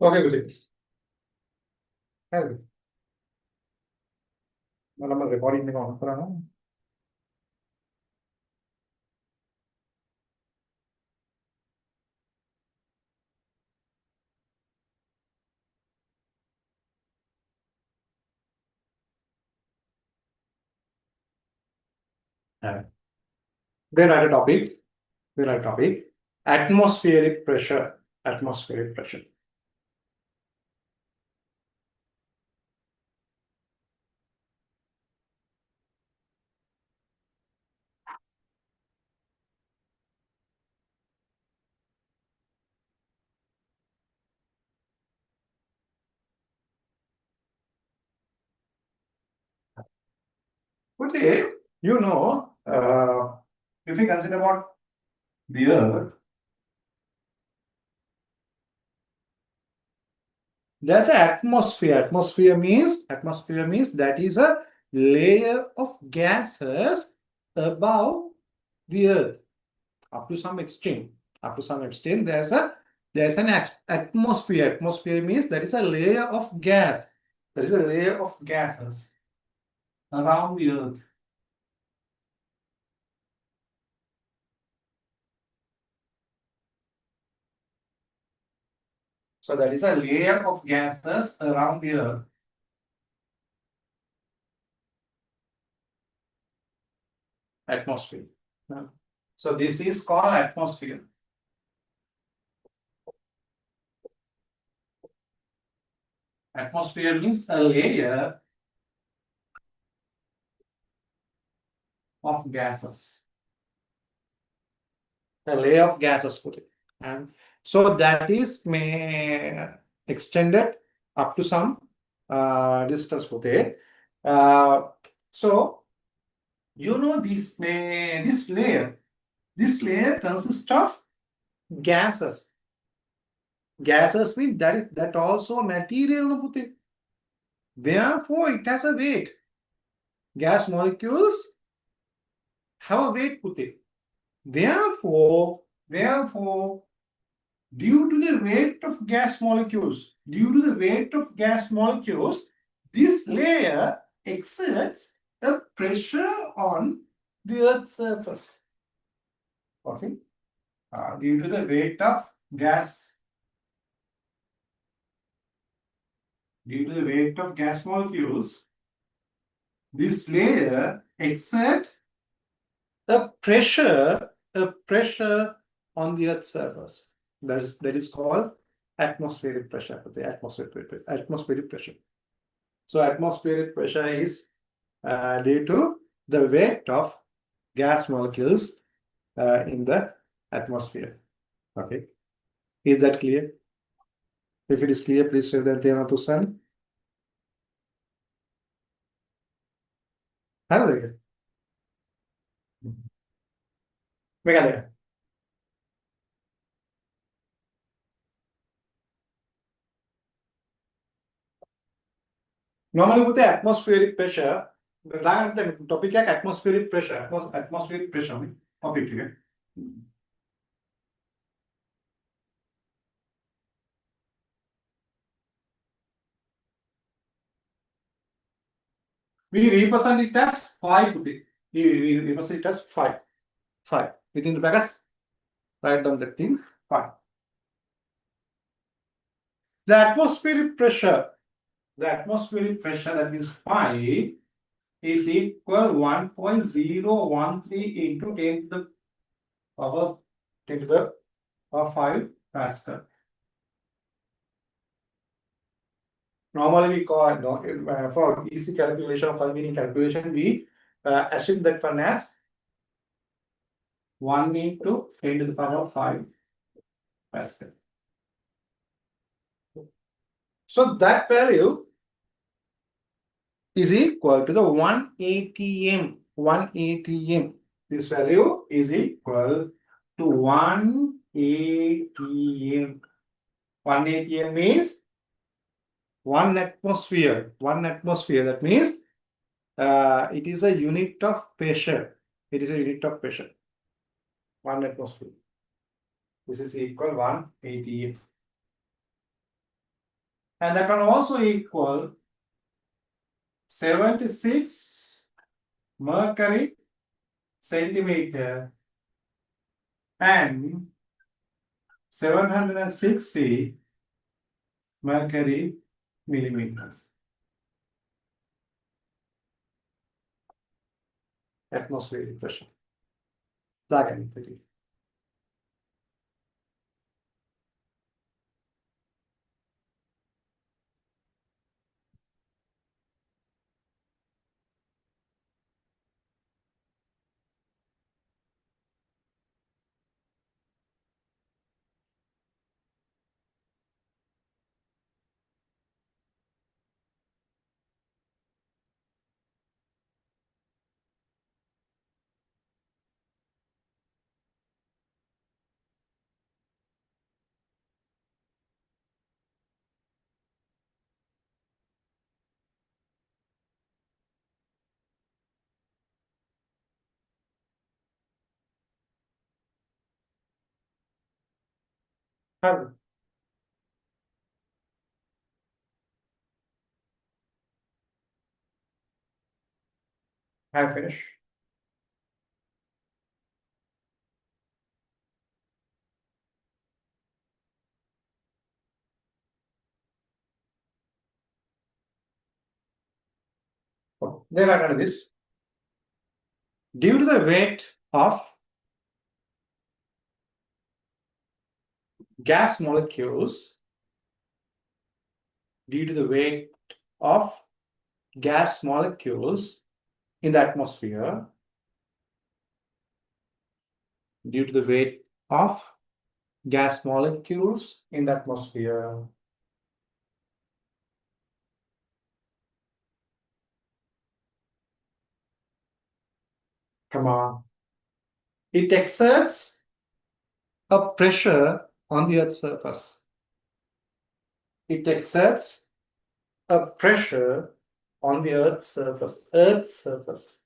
Okay, good. നമ്മൾ recording ഓണറാണോ? Then write a topic. We write topic. Atmospheric pressure. Atmospheric pressure. Okay, you know, if we consider about the Earth, there's an atmosphere. Atmosphere means that is a layer of gases above the Earth. Up to some extent, there's an atmosphere. Atmosphere means that is a layer of gas. There is a layer of gases around the Earth. So that is a layer of gases around the Earth. Atmosphere. So this is called atmosphere. Atmosphere means a layer of gases. A layer of gases, put it. And so that is may extended up to some distance, put it. So you know this layer consists of gases. Gases mean that also material, no, put it. Therefore, it has a weight. Gas molecules have a weight, put it. Therefore, due to the weight of gas molecules, this layer exerts a pressure on the Earth's surface. Okay? Due to the weight of gas, molecules, this layer exerts a pressure on the Earth's surface. That is called atmospheric pressure. The atmospheric pressure. So atmospheric pressure is due to the weight of gas molecules in the atmosphere. Okay, is that clear? If it is clear, please say that they are to send. Normally with the atmospheric pressure, the topic is atmospheric pressure. Atmospheric pressure topic here. We represent it as 5. We represent it as 5. 5. Within the brackets, write down the thing 5. The atmospheric pressure that means 5 is equal 1.013 into 10 to the power 5 Pascal. Normally we call for easy calculation of meaning calculation, we assume that one as 1 into 10 to the power 5 Pascal. So that value is equal to the 1 atm. 1 atm. This value is equal to 1 atm. 1 atm means 1 atmosphere. 1 atmosphere. That means it is a unit of pressure. 1 atmosphere. This is equal 1 atm. And that one also equal 76 mercury centimeter and 760 mercury millimeters. Atmospheric pressure. That have finished. Then I got this. Due to the weight of gas molecules, due to the weight of gas molecules in the atmosphere, due to the weight of gas molecules in the atmosphere, come on, it exerts a pressure on the Earth's surface. It exerts a pressure on the Earth's surface. Earth's surface.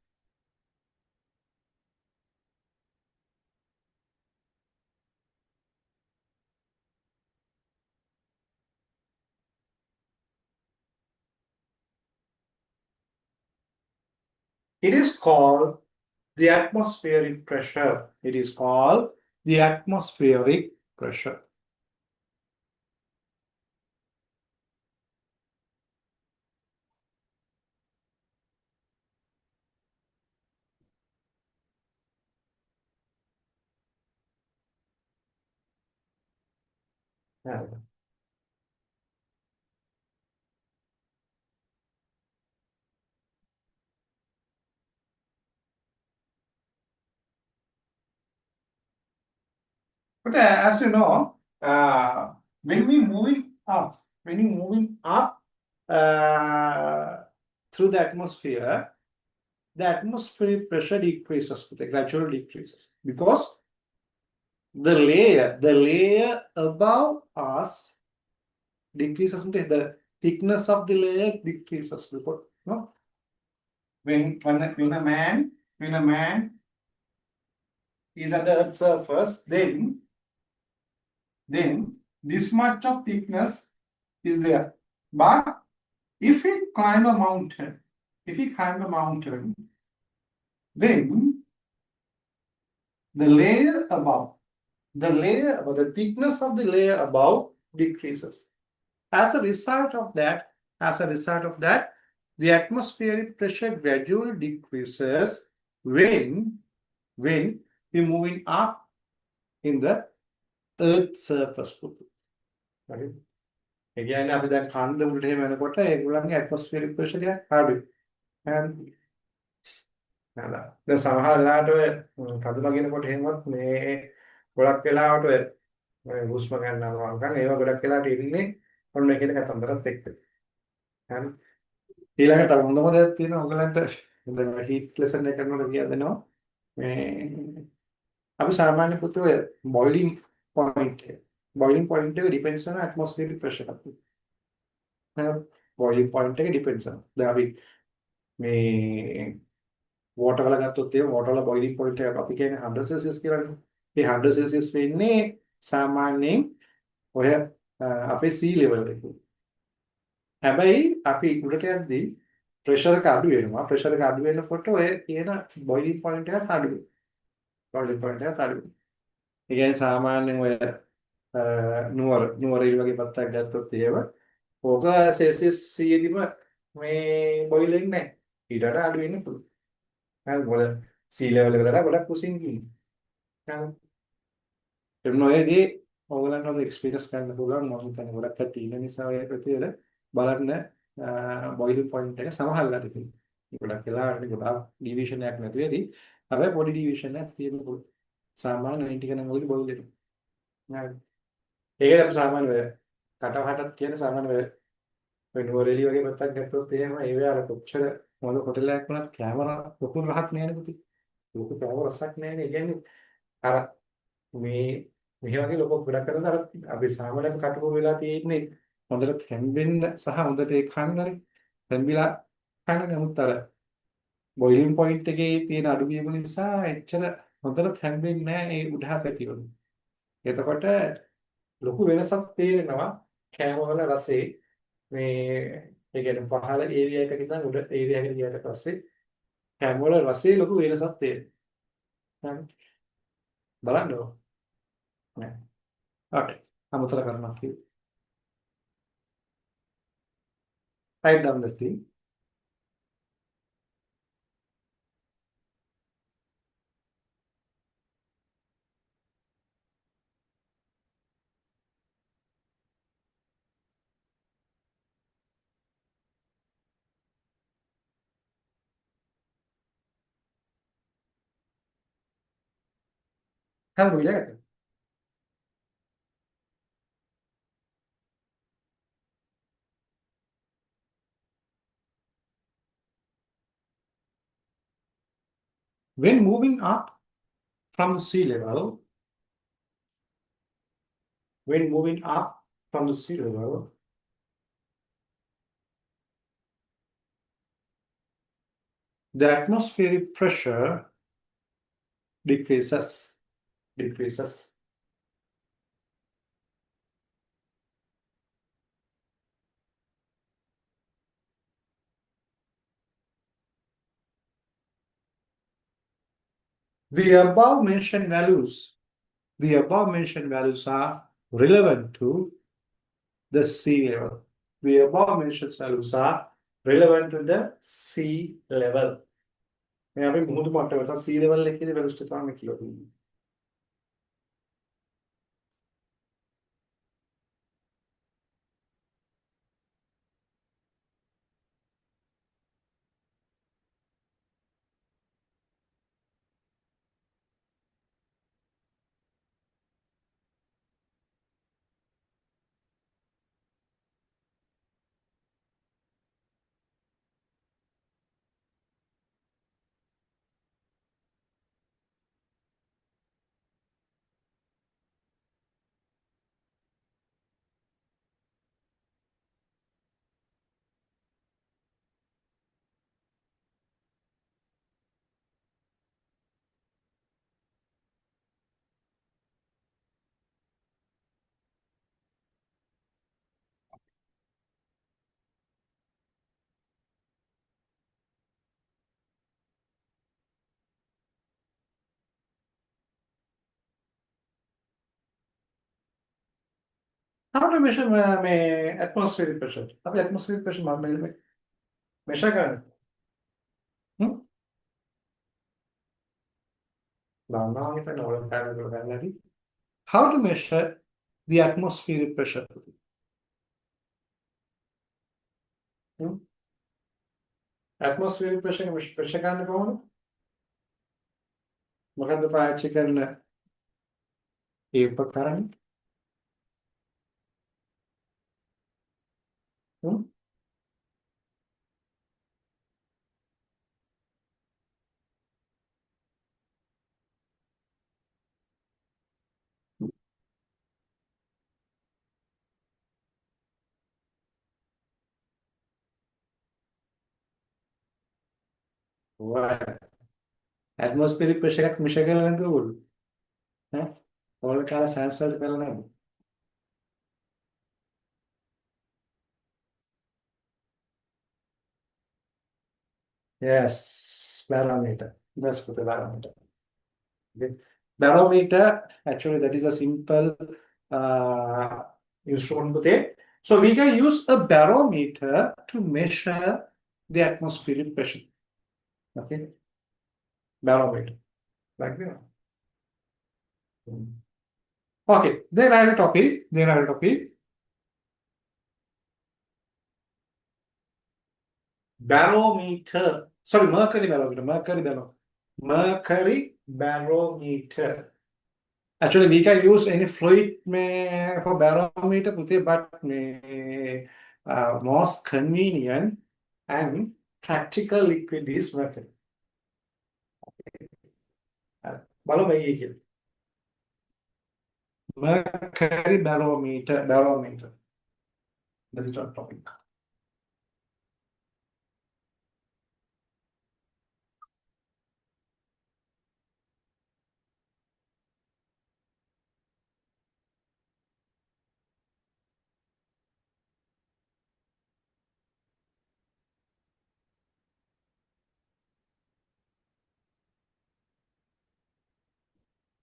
It is called the atmospheric pressure. It is called the atmospheric pressure. But as you know, when we moving up through the atmospheric pressure decreases, the gradual decreases, because the layer above us decreases. The thickness of the layer decreases. Because, no? When a man is at the Earth's surface, then this much of thickness is there. But if we climb a mountain, then the thickness of the layer above decreases. As a result of that, the atmospheric pressure gradually decreases when we're moving up in the Earth's surface. Right? Again, අපි දැන් කන්ද උඩට එහෙම යනකොට ඒගොල්ලන්ගේ atmospheric pressure එක අඩුයි. හරි. නේද? දැන් සමහර වෙලාවට ඔය කඳු නගිනකොට එහෙමත් මේ ගොඩක් වෙලාවට ඔය හුස්ම ගන්නවා වගන් ඒවා ගොඩක් වෙලාවට ඉන්නේ ඔන්න කියන කතන්දරත් එක්ක. හරි. ඊළඟට හොඳම දෙයක් තියෙනවා ඔයගලන්ට දැන් heat lesson එක කරනකොට කියලා දෙනවා. මේ අපි සාමාන්‍ය පුතේ ඔය boiling point එක depends on atmospheric pressure එකක් තියෙනවා. boiling point එක depends on. දැන් අපි මේ water වල ගත්තොත් ඒ water වල boiling point එක අපි කියන්නේ 100 celsius කියලානේ. ඒ 100 celsius වෙන්නේ සාමාන්‍යයෙන් ඔය අපේ sea level එකේ. හැබැයි අපි උඩට යද්දී ප්‍රෙෂර් එක අඩු වෙනවා. ප්‍රෙෂර් එක අඩු වෙනකොට ඔය කියන බොයිලින් පොයින්ට් එකත් අඩු වෙනවා. බොයිලින් පොයින්ට් එකත් අඩු වෙනවා. ඒ කියන්නේ සාමාන්‍යයෙන් ඔය නුවර වගේ පත්තක් ගත්තොත් ඒව ඕක සෙල්සියස් 100 දිම මේ බොයිල් වෙන්නේ නැහැ. ඊට වඩා අඩු වෙන්න පුළුවන්. හරි මොකද සී ලෙවල් එකට වඩා ගොඩක් කුසින් ඉන්නේ. හරි එන්නෝයේදී ඕගලන්ට හොඳ එක්ස්පීරියන්ස් ගන්න පුළුවන්. මම හිතන්නේ ගොඩක් කට්ටිය ඉන්න නිසා ඔය ප්‍රතිවල බලන්න බොයිලින් පොයින්ට් එක සමහරලාට තියෙනවා. ගොඩක් වෙලාවට ගොඩාක් ඩිවිෂන් එකක් නැති වෙදී. හැබැයි පොඩි ඩිවිෂන් එකක් තියෙන්න පුළුවන්. සාමාන්‍ය 90 ගණන් වලදී බොයිල් වෙනවා. හරි. ඒකද අපි සාමාන්‍ය ඔය කටවහටත් කියන සාමාන්‍ය ඔය නුවරඑළිය වගේ පැත්තක් ගත්තොත් එහෙම ඒ වෙලාවට කොච්චර මොන හොටලයක් වුණත් කැමරා ලොකු රහක් නෑනේ පුතේ. ලොකු කැමරා රසක් නෑනේ. ඒ කියන්නේ අර මේ මේ වගේ ලොකු ගොඩක් කරන අර අපි සාමාන්‍යයෙන් කටුක වෙලා තියෙන්නේ හොඳට තැම්බෙන්න සහ හොඳට ඒ කන්නනේ තැම්බිලා කන්න නමුත් අර බොයිලින් පොයින්ට් එකේ තියෙන අඩුවීම නිසා එච්චර හොඳට තැම්බෙන්නේ නෑ ඒ උඩහ පැතිවල. එතකොට ලොකු වෙනසක් තේරෙනවා කෑම වල රසයේ මේ ඒ කියන්නේ පහළ ඒරියා එකක ඉඳන් උඩ ඒරියා එකට ගියාට පස්සේ කෑම වල රසයේ ලොකු වෙනසක් තේරෙනවා. බලන්න ඕන. නෑ. ඕකේ. අමතර කරනවා කිව්වේ. Write down this thing. Hallelujah. When moving up from the sea level, when moving up from the sea level, the atmospheric pressure decreases. Decreases. The above mentioned values, the above mentioned values are relevant to the sea level. The above mentioned values are relevant to the sea level. मैं यहाँ पे मुहूर्त मारते हुए था sea level लेके दे velocity तो हमें किलो थी. How to measure में atmospheric pressure? अभी atmospheric pressure में measure करना. हम्म? दाना नहीं था नॉर्मल पैर में लगाना थी. How to measure the atmospheric pressure? Hmm? Atmospheric pressure pressure करने को होना. मगर तो पाँच करना एक प्रकार में. Right. Atmospheric pressure का measure करना तो बोल. हैं? और क्या science करना है. Yes, barometer. Let's put the barometer. Okay. Barometer, actually, that is a simple uh, instrument. Okay. So we can use a barometer to measure the atmospheric pressure. Okay. Barometer. Like that. Okay. Then I have a topic. Barometer. Sorry, mercury barometer. Mercury barometer. Actually, we can use any fluid for barometer, but most convenient and practical liquid is mercury. Barometer. Mercury barometer. That is our topic.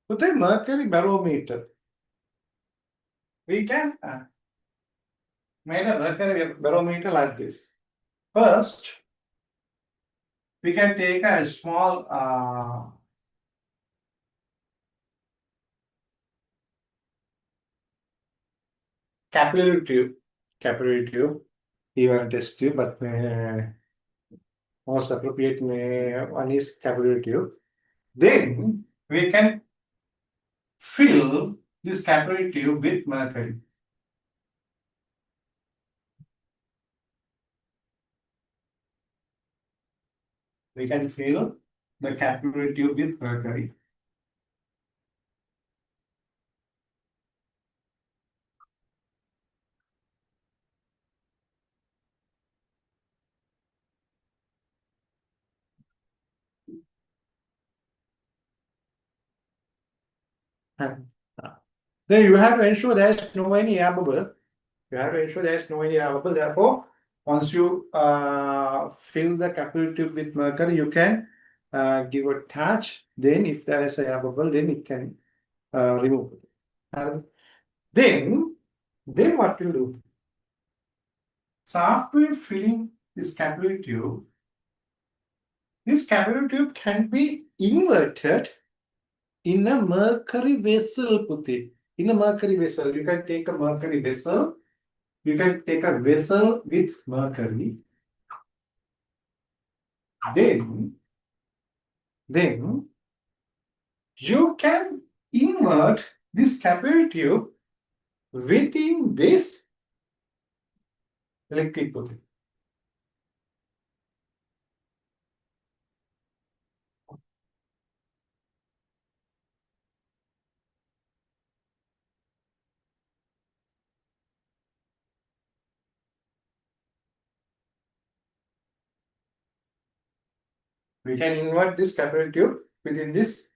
With a mercury barometer, we can make a mercury barometer like this. First, we can take a small capillary tube, even test tube, but most appropriate one is capillary tube. Then we can fill this capillary tube with mercury. We can fill the capillary tube with mercury. Then you have to ensure there is no any air bubble. Therefore, once you fill the capillary tube with mercury, you can give a touch. Then, if there is a air bubble, then it can remove it. And then what you do? So after filling this capillary tube can be inverted in a mercury vessel, Puti. In a mercury vessel, you can take a mercury vessel. You can take a vessel with mercury. Then you can invert this capillary tube within this liquid, Puti. We can invert this capillary tube within this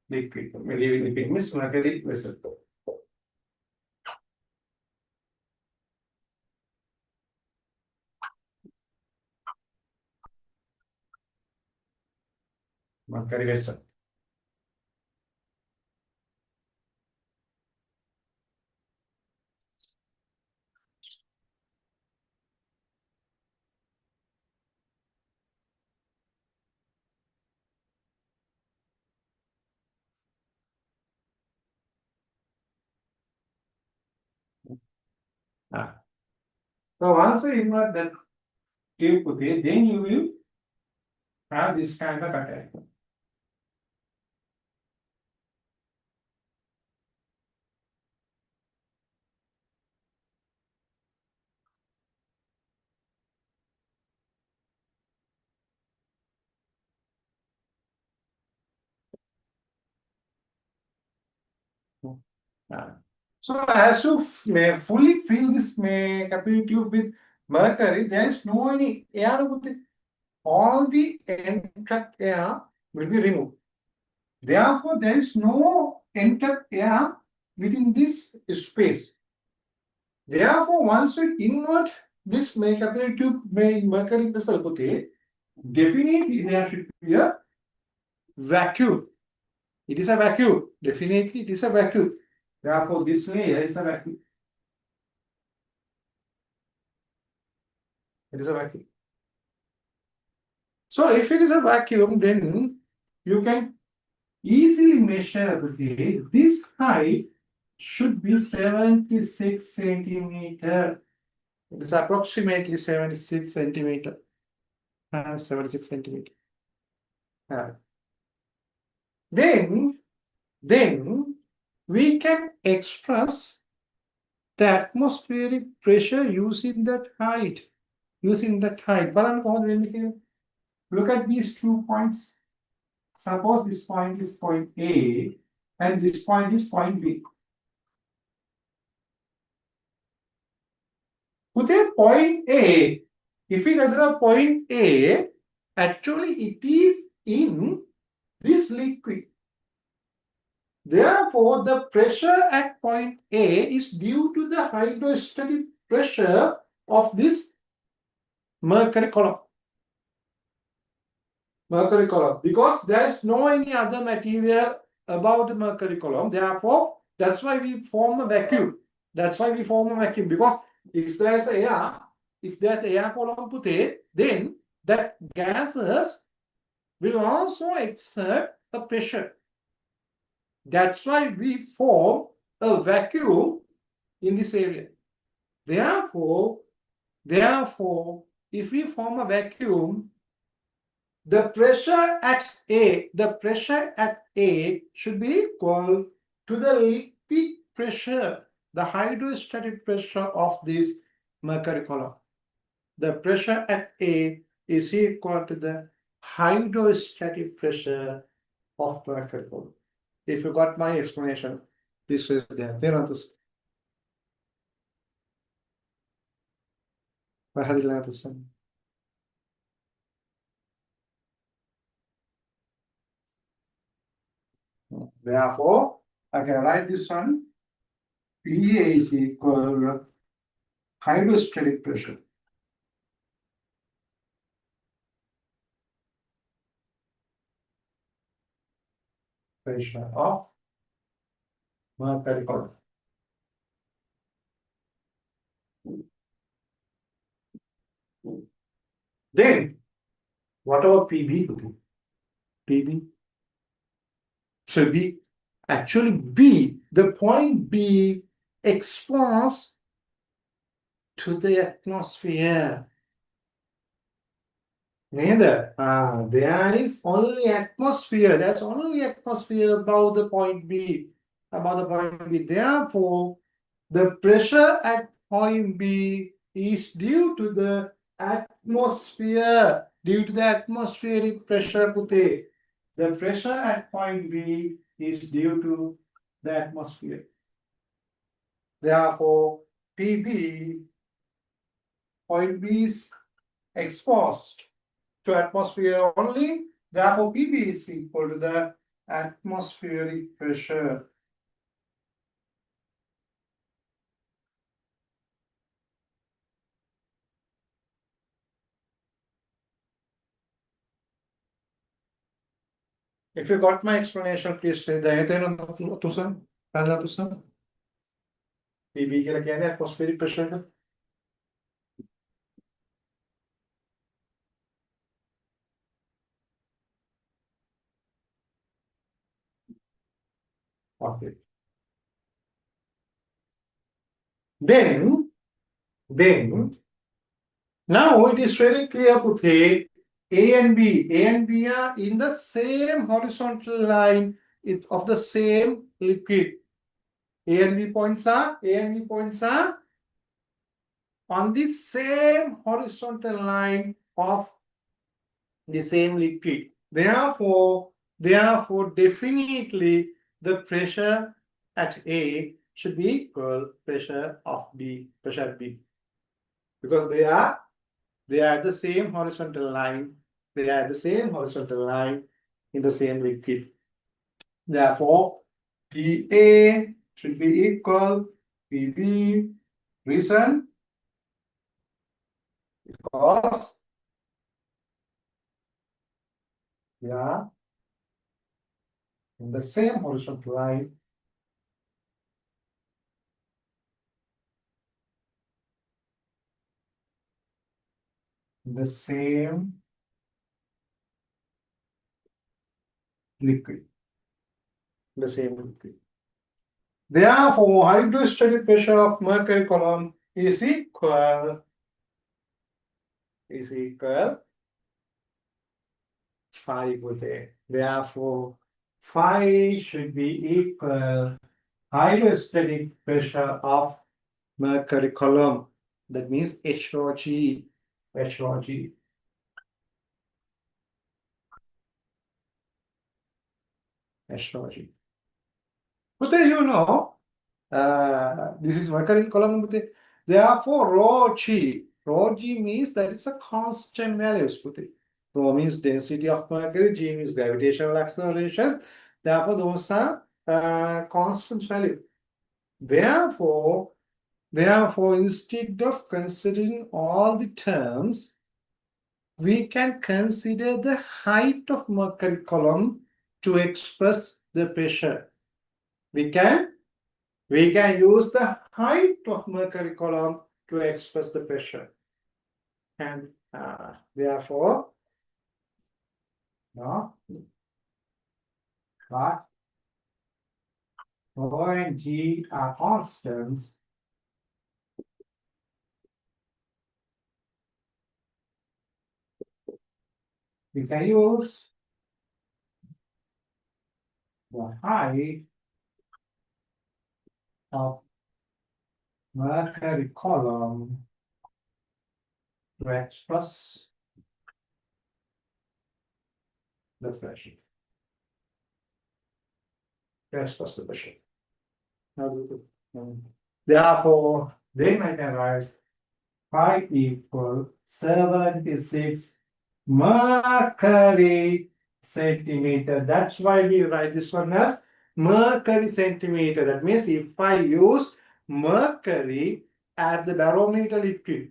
liquid. Liquid means mercury vessel. Mercury vessel. So once you invert that tube, okay, then you will have this kind of attack. So as you fully fill this capillary tube with mercury, there is no any air. All the entrapped air will be removed. Therefore, there is no entrapped air within this space. Therefore, once you invert this capillary tube mercury vessel, definitely there should be a vacuum. It is a vacuum. Definitely it is a vacuum. Therefore, this layer is a vacuum. It is a vacuum. So if it is a vacuum, then you can easily measure this height should be 76 centimeter. It is approximately 76 centimeter. 76 centimeter. Uh, then, then we can express the atmospheric pressure using that height. Using that height. Look at these 2 points. Suppose this point is point A and this point is point B. With a point A, if we consider point A, actually it is in this liquid. Therefore, the pressure at point A is due to the hydrostatic pressure of this mercury column. Mercury column, because there is no any other material about the mercury column. Therefore, that's why we form a vacuum. That's why we form a vacuum, because if there's air column put A, then that gases will also exert a pressure. That's why we form a vacuum in this area. Therefore, if we form a vacuum, the pressure at A should be equal to the liquid pressure, the hydrostatic pressure of this mercury column. The pressure at A is equal to the hydrostatic pressure of mercury column. If you got my explanation, please raise the hand. Therefore, I can write this one. PA is equal to hydrostatic pressure. Pressure of mercury column. Then, what about PB? PB. So the point B exposed to the atmosphere. Neither. There is only atmosphere. There's only atmosphere about the point B. Therefore, the pressure at point B is due to the atmosphere. Due to the atmospheric pressure, Pute. The pressure at point B is due to the atmosphere. Therefore, PB, point B is exposed to atmosphere only. Therefore, PB is equal to the atmospheric pressure. If you got my explanation, please say the Tusan. PB के लिए atmospheric pressure. Okay. Then now it is very clear, Puthe, A and B are in the same horizontal line of the same liquid. A and B points are on the same horizontal line of the same liquid. Therefore, definitely the pressure at A should be equal pressure of B, pressure at B, because they are at the same horizontal line. They are at the same horizontal line in the same liquid. Therefore, PA should be equal PB. Reason? Because They are in the same horizontal line. The same liquid. The same liquid. Therefore, hydrostatic pressure of mercury column is equal phi equal there. Therefore, phi should be equal hydrostatic pressure of mercury column. That means HOG. HOG. HOG. But then this is mercury column. Therefore, rho G. Rho G means that it's a constant value. Rho means density of mercury. G means gravitational acceleration. Therefore, those are constant value. Therefore, instead of considering all the terms, we can consider the height of mercury column to express the pressure. We can use the height of mercury column to express the pressure. And therefore, no, but rho and G are constants. We can use the height of mercury column to express the pressure. Express the pressure. Therefore, then I can write phi equal 76 mercury centimeter. That's why we write this one as mercury centimeter. That means if I use mercury as the barometer liquid,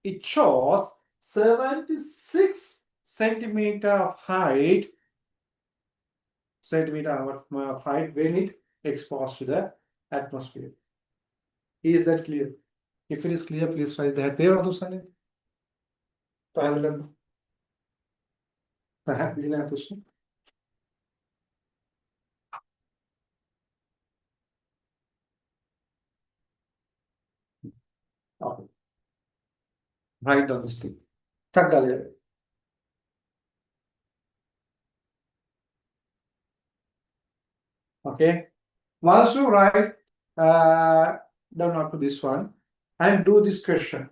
it shows 76 centimeter of height, of height when it exposed to the atmosphere. Is that clear? If it is clear, please write that there on the side. Perhaps we have question. Okay. Write down this thing. Okay. Once you write down up to this one and do this question.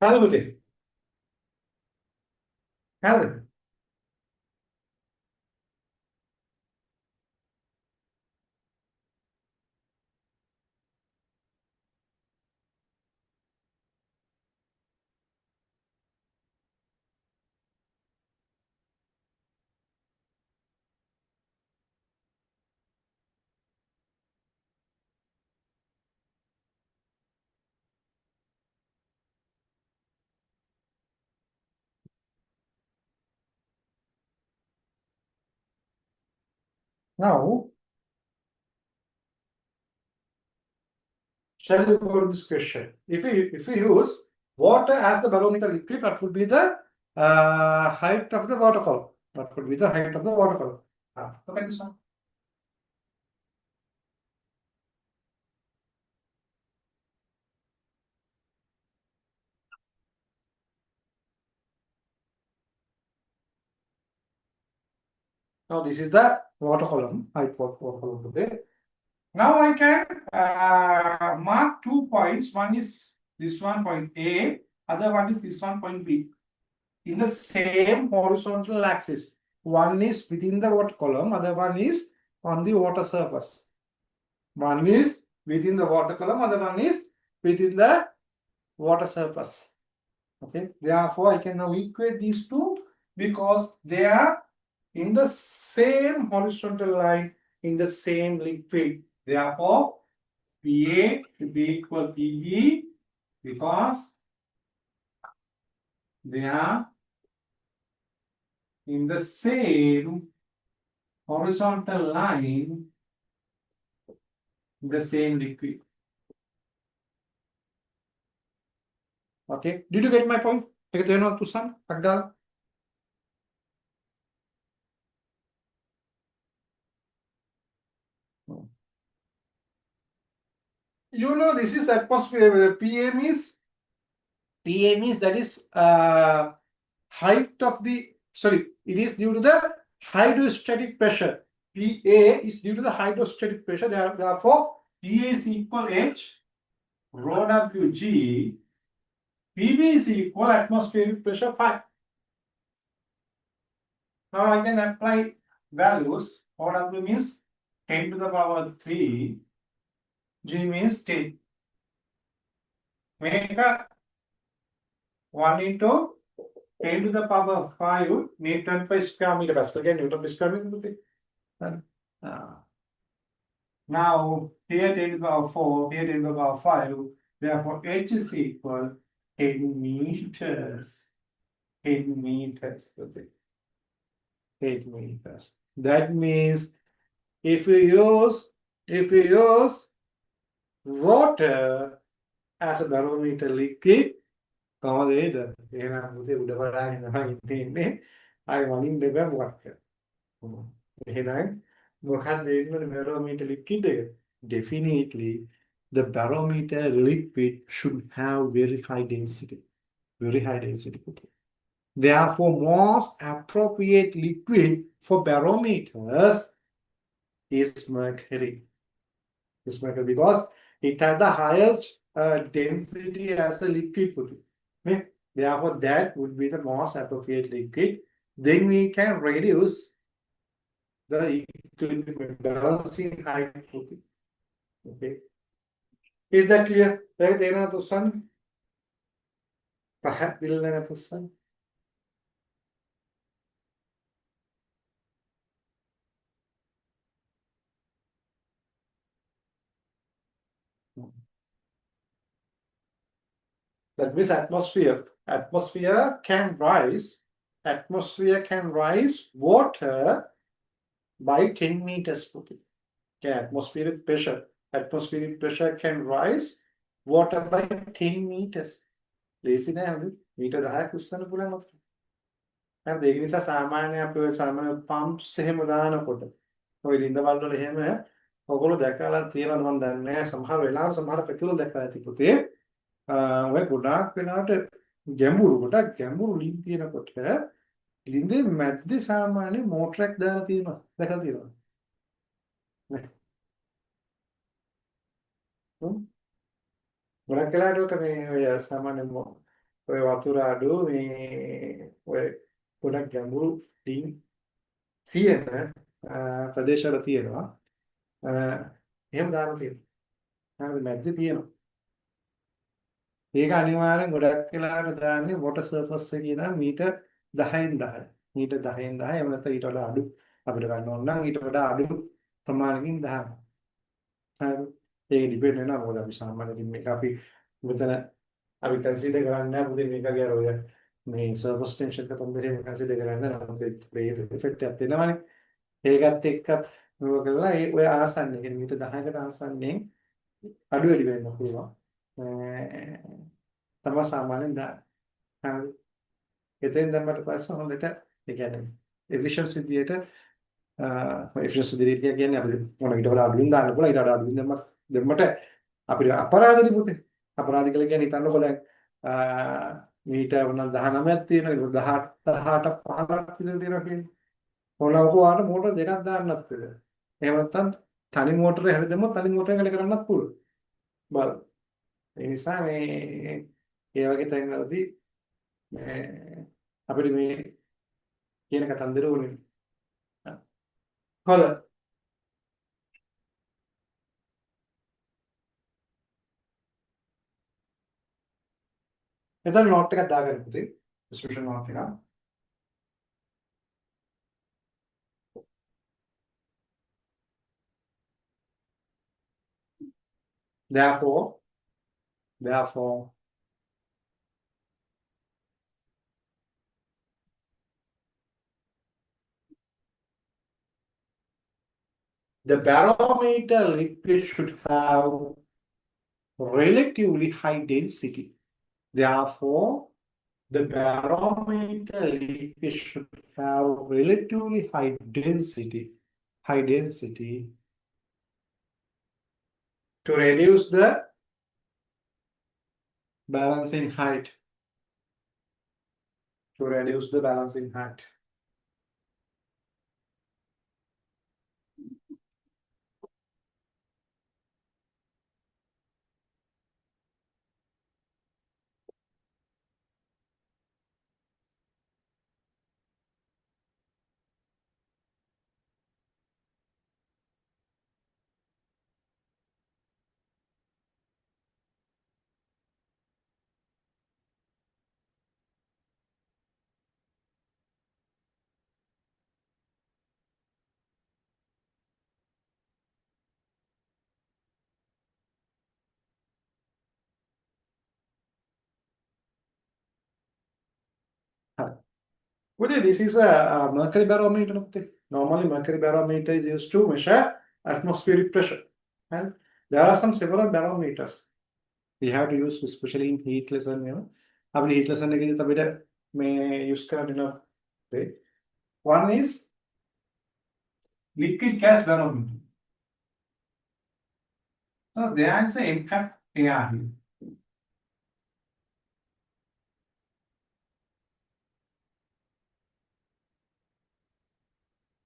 හරිද? හරිද? Now, shall we go to this question? If we use water as the barometer liquid, what would be the height of the water column? What would be the height of the water column? Look at this one. Now this is the water column, height water column today. Now I can mark 2 points. One is this one point A, other one is this one point B. In the same horizontal axis. One is within the water column, other one is on the water surface. One is within the water column, other one is within the water surface. Okay, therefore I can now equate these two because they are in the same horizontal line in the same liquid. Therefore, PA to be equal PB because they are in the same horizontal line in the same liquid. Okay, did you get my point? Take it to some Agdal. You know, this is atmosphere. PM is that is height of the, sorry, it is due to the hydrostatic pressure. PA is due to the hydrostatic pressure. Therefore, PA is equal H rho WG. PB is equal atmospheric pressure 5. Now I can apply values. OW means 10 to the power 3. G means 10. Make a 1 into 10 to the power 5 Newton per square meter. Pascal again, Newton per square meter. Now, here 10 to the power 4, here 10 to the power 5. Therefore, H is equal 10 meters. 10 meters. 8 meters. That means if we use water as a barometer liquid, කොහොමද වේද? එහෙනම් මුදේ උඩ බලන්න තමයි ඉන්නේ. ආයෙ වලින් දෙක මොකක්ද? එහෙනම් මොකක්ද වෙන්නේ barometer liquid එක? Definitely the barometer liquid should have very high density. Very high density. Therefore, most appropriate liquid for barometers is mercury. Is mercury because it has the highest density as a liquid. Therefore, that would be the most appropriate liquid. Then we can reduce the equilibrium balancing height. Okay. Is that clear? That means atmosphere. Atmosphere can rise water by 10 meters. Okay, atmospheric pressure can rise water by 10 meters. Lazy නෑද? Metre 10ක් උස්සන්න පුළුවන් මතක. හරිද? ඒක නිසා සාමාන්‍ය අපි ඔය සාමාන්‍ය පම්ප්ස් එහෙම දානකොට ඔය ලින්දවල වල එහෙම ඔයගොල්ලෝ දැකලා තියෙනවද මන් දන්නේ නැහැ. සමහර වෙලාවට සමහර පැතිවල දැකලා ඇති පුතේ. ඔය ගොඩාක් වෙලාවට ගොඩක් ගැඹුරු ලින් තියෙනකොට ලින්දේ මැද්දේ සාමාන්‍ය මෝටරයක් දාලා තියෙනවා. දැකලා තියෙනවද? නෑ. ගොඩක් වෙලාවට ඔක මේ ඔය සාමාන්‍ය ඔය වතුර අඩු මේ ඔය ගොඩක් ගැඹුරු ඩිං තියෙන ප්‍රදේශවල තියෙනවා. එහෙම දාන්න තියෙනවා. හරි මැද්දේ තියෙනවා. ඒක අනිවාර්යෙන් ගොඩක් වෙලාවට දාන්නේ වොටර් සර්ෆස් එකේ ඉඳන් මීටර් 10න් 10. මීටර් 10න් 10 එහෙම නැත්නම් ඊට වඩා අඩු අපිට ගන්න ඕන නම් ඊට වඩා අඩු ප්‍රමාණකින් දාන්න. හරි. ඒක ඩිපෙන්ඩ් වෙනවා මොකද අපි සාමාන්‍යයෙන් මේක අපි මෙතන අපි කන්සිඩර් කරන්නේ නැහැ මොකද මේකගේ අර ඔය මේ සර්ෆස් ටෙන්ෂන් එක පොම්බරේ කන්සිඩර් කරන්නේ නැහැ. නමුත් ඒක ඉෆෙක්ට් එකක් තියෙනවානේ. ඒකත් එක්කත් මේක කරලා ඒ ඔය ආසන්න කියන්නේ මීටර් 10කට ආසන්නයෙන් අඩු වැඩි වෙන්න පුළුවන්. තමයි සාමාන්‍යයෙන් දාන්නේ. හරි. එතෙන් දැම්මට පස්සේ හොඳට ඒ කියන්නේ එෆිෂන්සි විදියට එෆිෂන්සි විදියට කියන්නේ අපි මොන ඊට වඩා අඩුවෙන් දාන්න පුළුවන් ඊට වඩා අඩුවෙන් දෙන්නට අපිට අපරාධෙදි පුතේ අපරාධ කියලා කියන්නේ හිතන්නකො දැන් මීටර් වුණා 19ක් තියෙනවා 18 15ක් විතර තියෙනවා කියන්නේ ඕනම කොහාට මෝටර දෙකක් දාන්නත් පුළුවන් එහෙම නැත්නම් තනි මෝටරේ හැරි දැම්මොත් තනි මෝටරෙන් වැඩ කරන්නත් පුළුවන් බලන්න ඒ නිසා මේ ඒ වගේ තැන්වලදී මේ අපිට මේ කියන කතන්දර ඕනේ. හොඳයි. එතන නෝට් එකක් දාගන්න පුතේ. ඩිස්ක්‍රිප්ෂන් නෝට් එක. Therefore the barometer liquid should have relatively high density. Therefore, the barometer liquid should have relatively high density to reduce the balancing height. Well, this is a mercury barometer. Normally, mercury barometer is used to measure atmospheric pressure. And there are some several barometers. We have to use, especially in heat lesson. Our heat lesson may use one is liquid gas barometer. So there is an impact air here.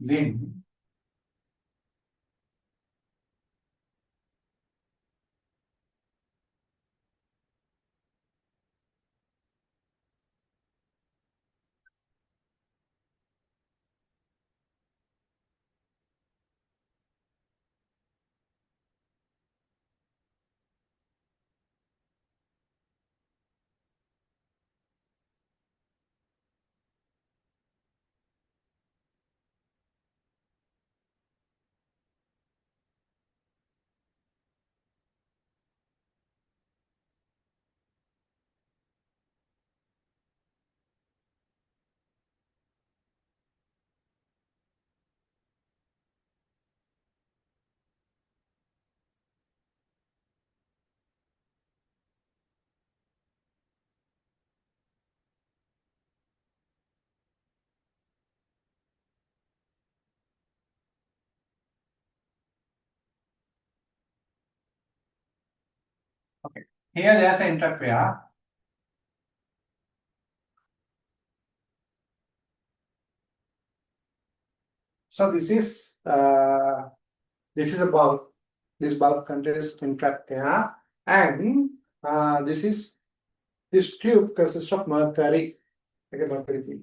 Then okay. Here there's an interface. So this is a bulb. This bulb contains intact air, and this is this tube consists of mercury. Okay, mercury.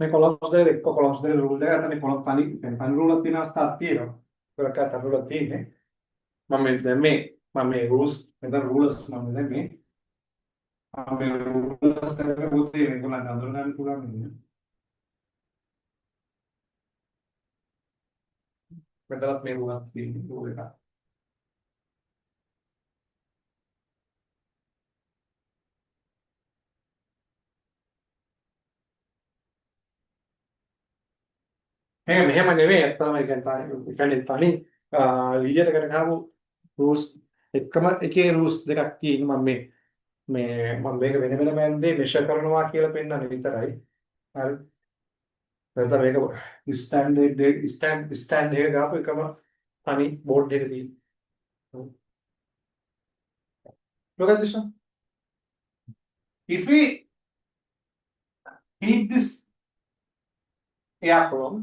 මේ columns දෙක එක්ක columns දෙක rule දෙක අතර column තනි රූලක් තියෙන අවස්ථාවක් තියෙනවා. ඒකට තනි රූලක් තියෙන්නේ. මම දැන් මේ රූල්ස් මෙතන රූලර්ස් මම දැන් මේ රූලර්ස් දෙක පොතේ මේගොල්ලන් අඳුරගන්න පුළුවන් නේ. මෙතනත් මේ රූලක් තියෙන්නේ රූල් එකක්. මෙහෙම නෙවෙයි ඇත්තම ඒ කියන්නේ තනි ලීයර් එකට ගහපු රූල්ස් එකම එකේ රූල්ස් දෙකක් තියෙනවා මම මේක වෙන වෙනම ඇන්දේ මෙෂර් කරනවා කියලා පෙන්නන්න විතරයි. හරි. නැත්නම් මේක ස්ටෑන්ඩ් එක ගාපු එකම තනි බෝඩ් එක තියෙනවා. Look at this one. If we heat this air column,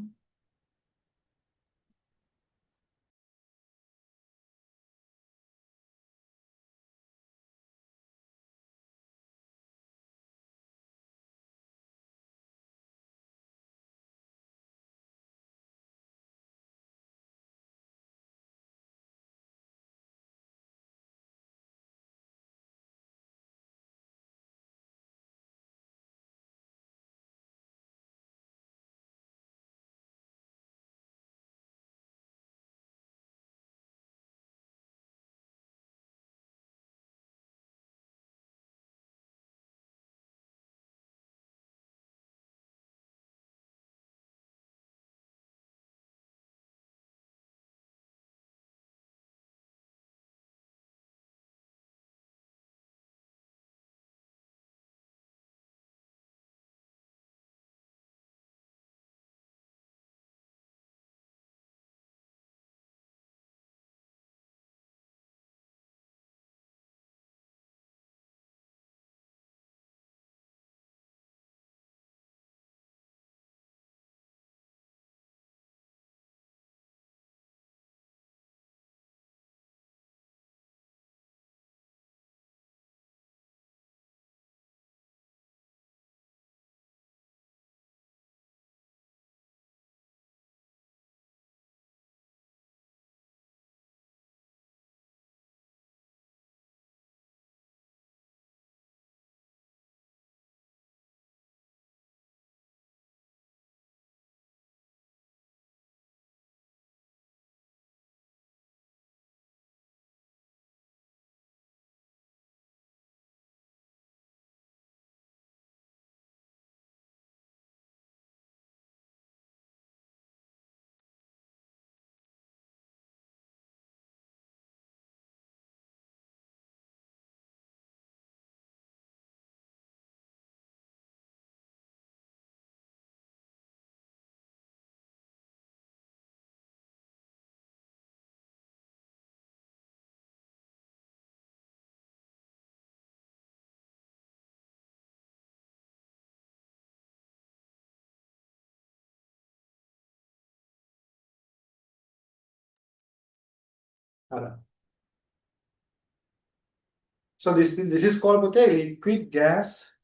so this is called liquid gas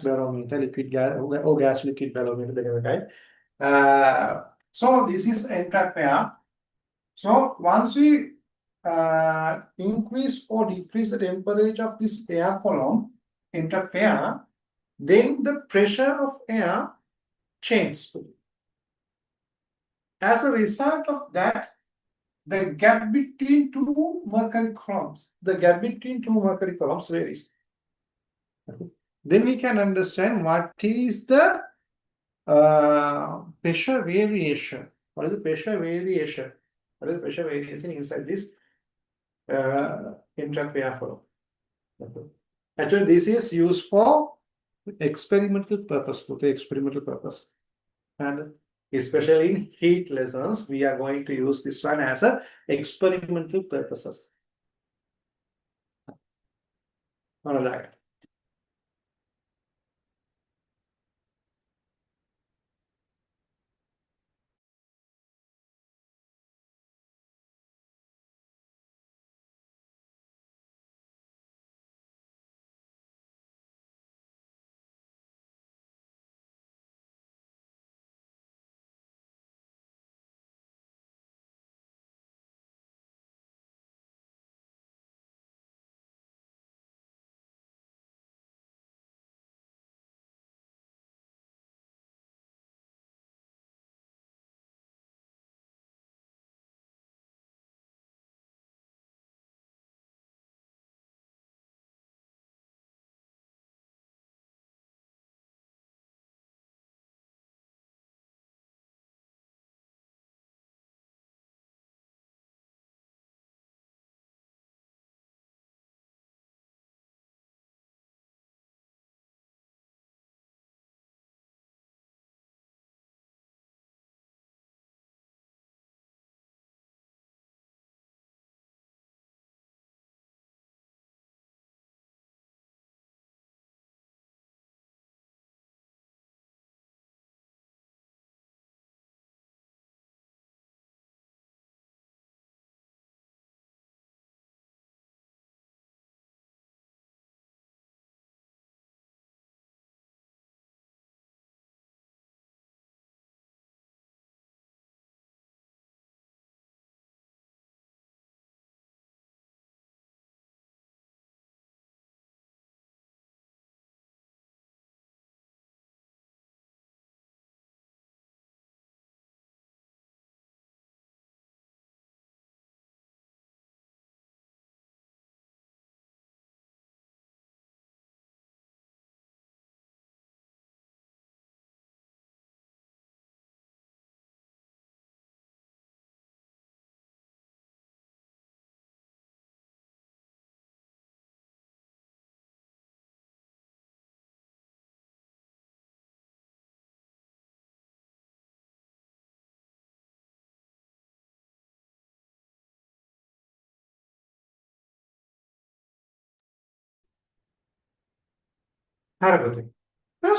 barometer, liquid gas or gas liquid barometer, right? So this is entire pair. So once we increase or decrease the temperature of this air column, entire pair, then the pressure of air changes. As a result of that, the gap between two mercury columns, varies. Then we can understand what is the pressure variation. What is the pressure variation? What is the pressure variation inside this intra-pair flow? Actually, this is used for experimental purpose, and especially in heat lessons, we are going to use this one as a experimental purposes. That. Hydrostatic. Now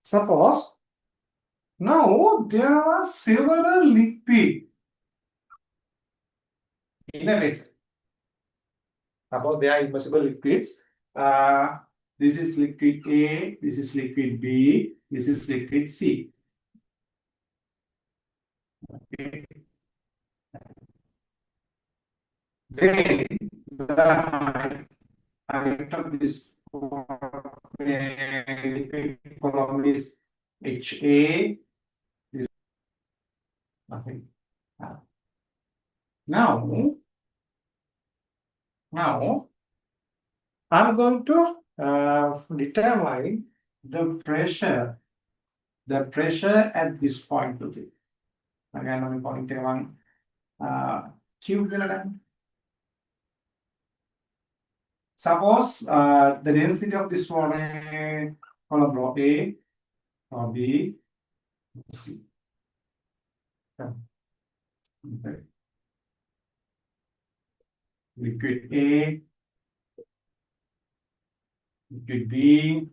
suppose now there are several liquid in a vessel. Suppose they are immersible liquids. This is liquid A, this is liquid B, this is liquid C. Okay. Then the height of this liquid column is HA. This nothing. Now I'm going to determine the pressure at this point. Again, I'm going to one cube. Suppose the density of this one column row A, row B, row C. Okay. Liquid A, liquid B,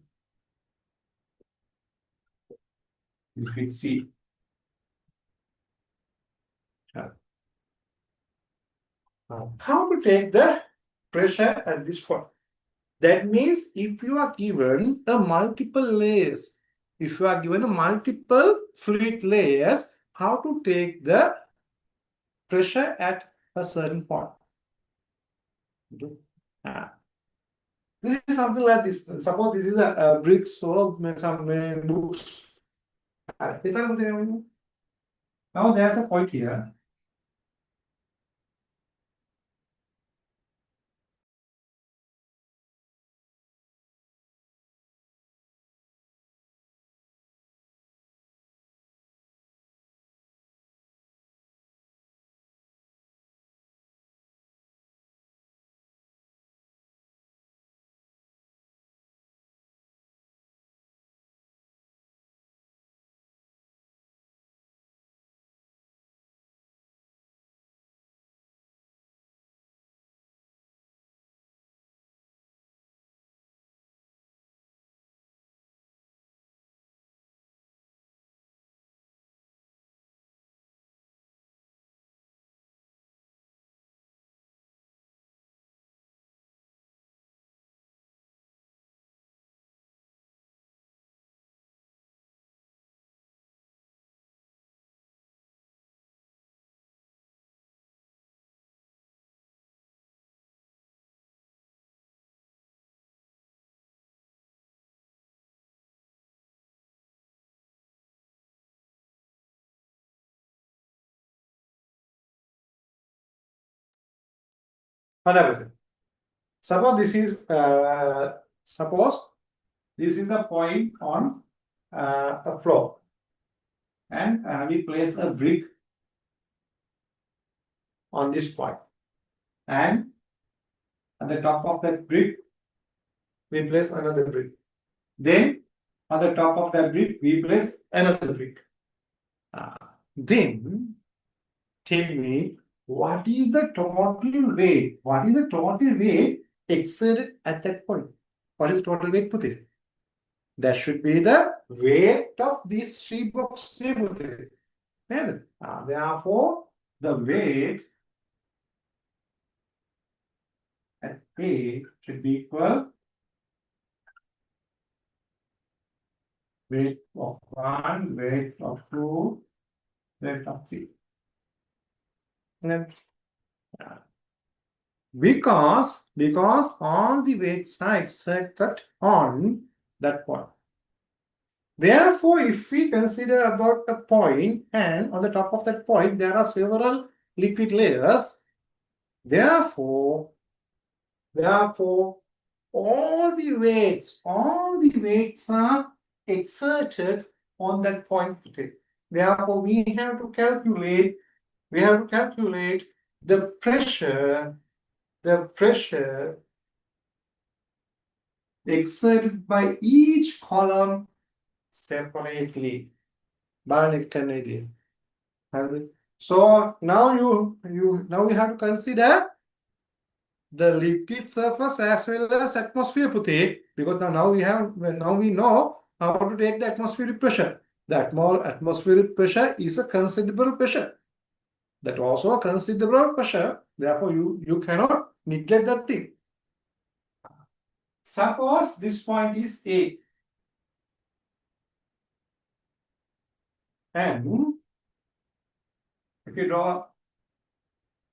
liquid C. How to take the pressure at this point? That means if you are given a multiple layers, if you are given a multiple fluid layers, how to take the pressure at a certain point. Okay. This is something like this. Suppose this is a bricks or some books. Now there's a point here. Suppose this is the point on the floor, and we place a brick on this point, and at the top of that brick we place another brick. Then on the top of that brick we place another brick. Then tell me, what is the total weight? What is the total weight exerted at that point? What is the total weight, Putir? That should be the weight of these three blocks. Therefore, the weight at A should be equal weight of 1, weight of 2, weight of 3. And because all the weights are exerted on that point. Therefore, if we consider about a point, and on the top of that point there are several liquid layers, therefore all the weights are exerted on that point. Therefore, we have to calculate the pressure exerted by each column separately. So now we have to consider the liquid surface as well as atmosphere, Puti, because now we know how to take the atmospheric pressure. The atmospheric pressure is a considerable pressure. That also a considerable pressure. Therefore, you cannot neglect that thing. Suppose this point is A. And if you draw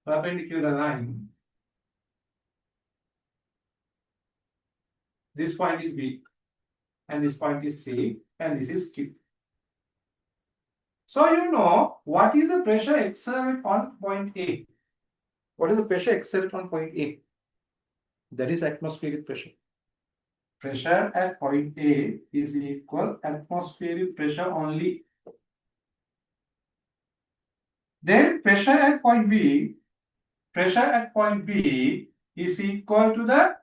a perpendicular line, this point is B, and this point is C, and this is Q. So you know what is the pressure exerted on point A? What is the pressure exerted on point A? That is atmospheric pressure. Pressure at point A is equal atmospheric pressure only. Then pressure at point B is equal to the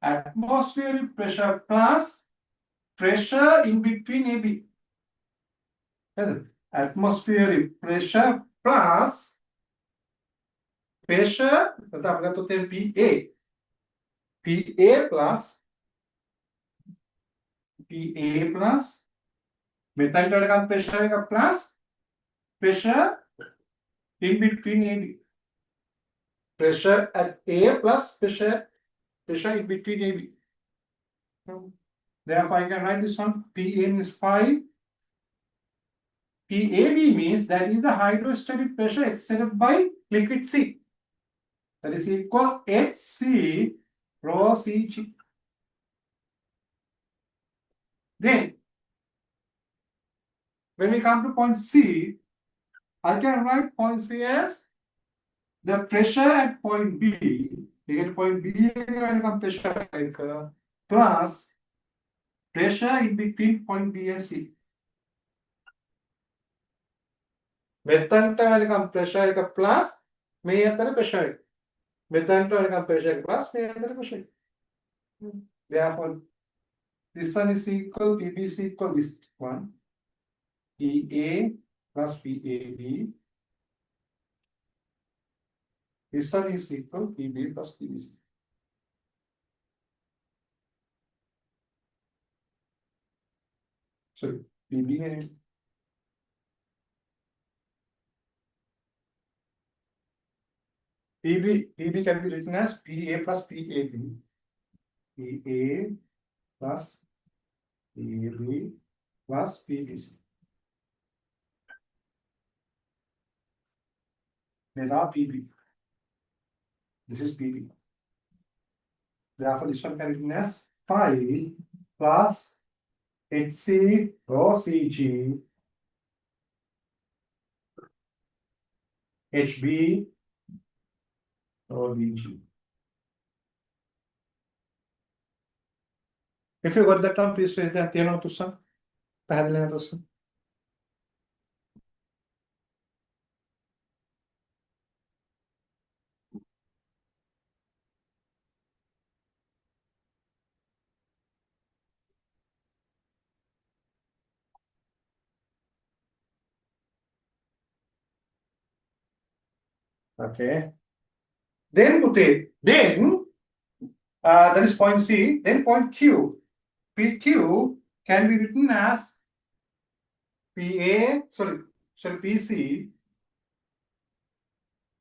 atmospheric pressure plus pressure in between AB. Atmospheric pressure plus pressure, PA plus metal pressure plus pressure in between AB. Pressure at A plus pressure in between AB. Therefore, I can write this one. Pm is 5. PAB means that is the hydrostatic pressure exerted by liquid C. That is equal HC rho Cg. Then, when we come to point C, I can write point C as the pressure at point B. You get point B when come pressure plus pressure in between point B and C. මෙතනට වෙනකම් pressure එක plus මේ අතර pressure එක. මෙතනට වෙනකම් pressure එක plus මේ අතර pressure එක. Therefore, this one is equal, PB is equal this one. PA plus PAB. This one is equal PB plus PBC. So PB name. PB can be written as PA plus PAB. PA plus PAB plus PBC. Without PB. This is PB. Therefore, this one can be written as phi plus HC rho CG HB rho DG. If you got that one, please raise the hand. Tussa. Pahadile na tussa. Okay. Then that is point C. Then point Q. PQ can be written as PC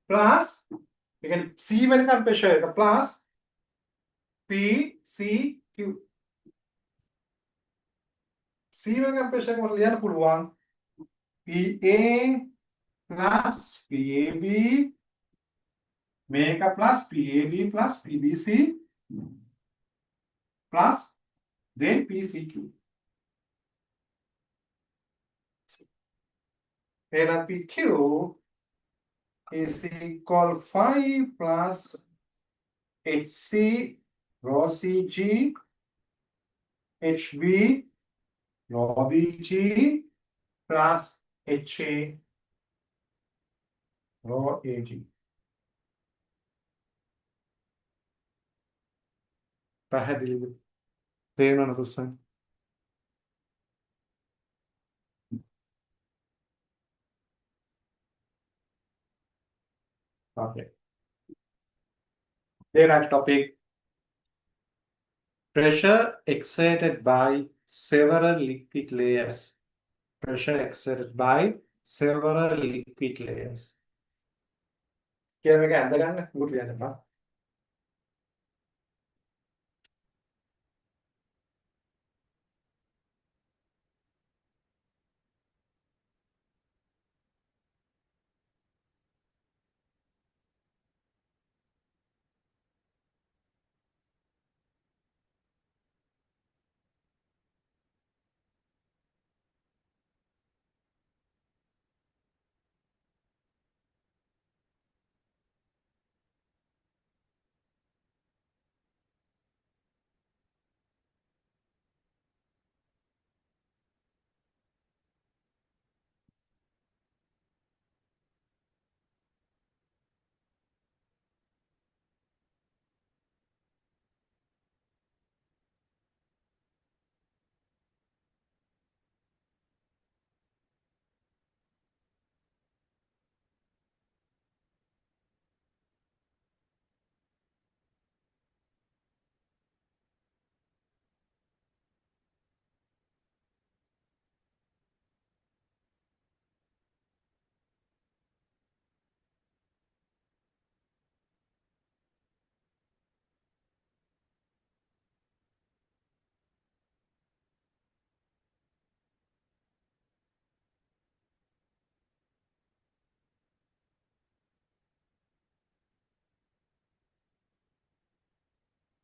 plus, again, C when come pressure, plus PCQ. C when come pressure, PA plus PAB, make a plus PAB plus PBC plus then PCQ. And PQ is equal 5 plus HC rho CG HB rho BG plus HA rho AG. පැහැදිලිද? තේරුණාද තුස්සන්? Okay. There are topic pressure exerted by several liquid layers. Pressure exerted by several liquid layers. Kya මේක ඇඳ ගන්න මුතු යන්න බා.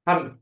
100.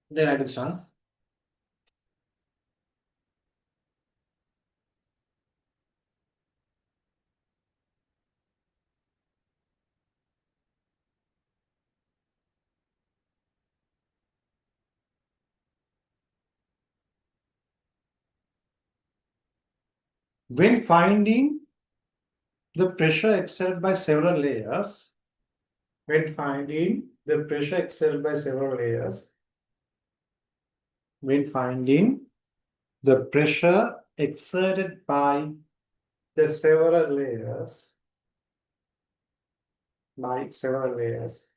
Then I will start. When finding the pressure exerted by several layers, when finding the pressure exerted by several layers, when finding the pressure exerted by the several layers, by several layers,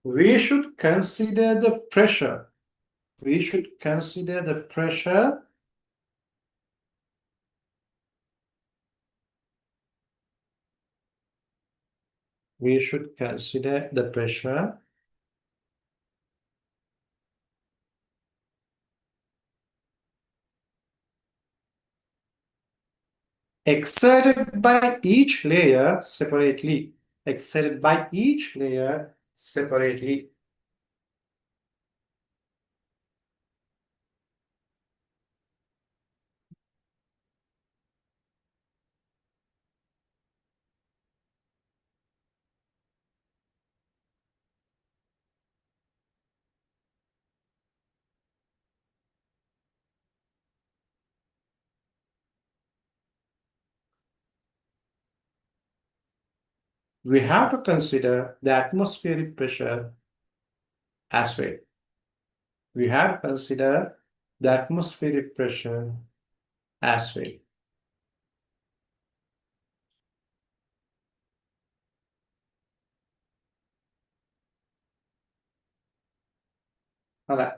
we should consider the pressure. We should consider the pressure we should consider the pressure exerted by each layer separately. Exerted by each layer separately. We have to consider the atmospheric pressure as well. We have to consider the atmospheric pressure as well. Alright.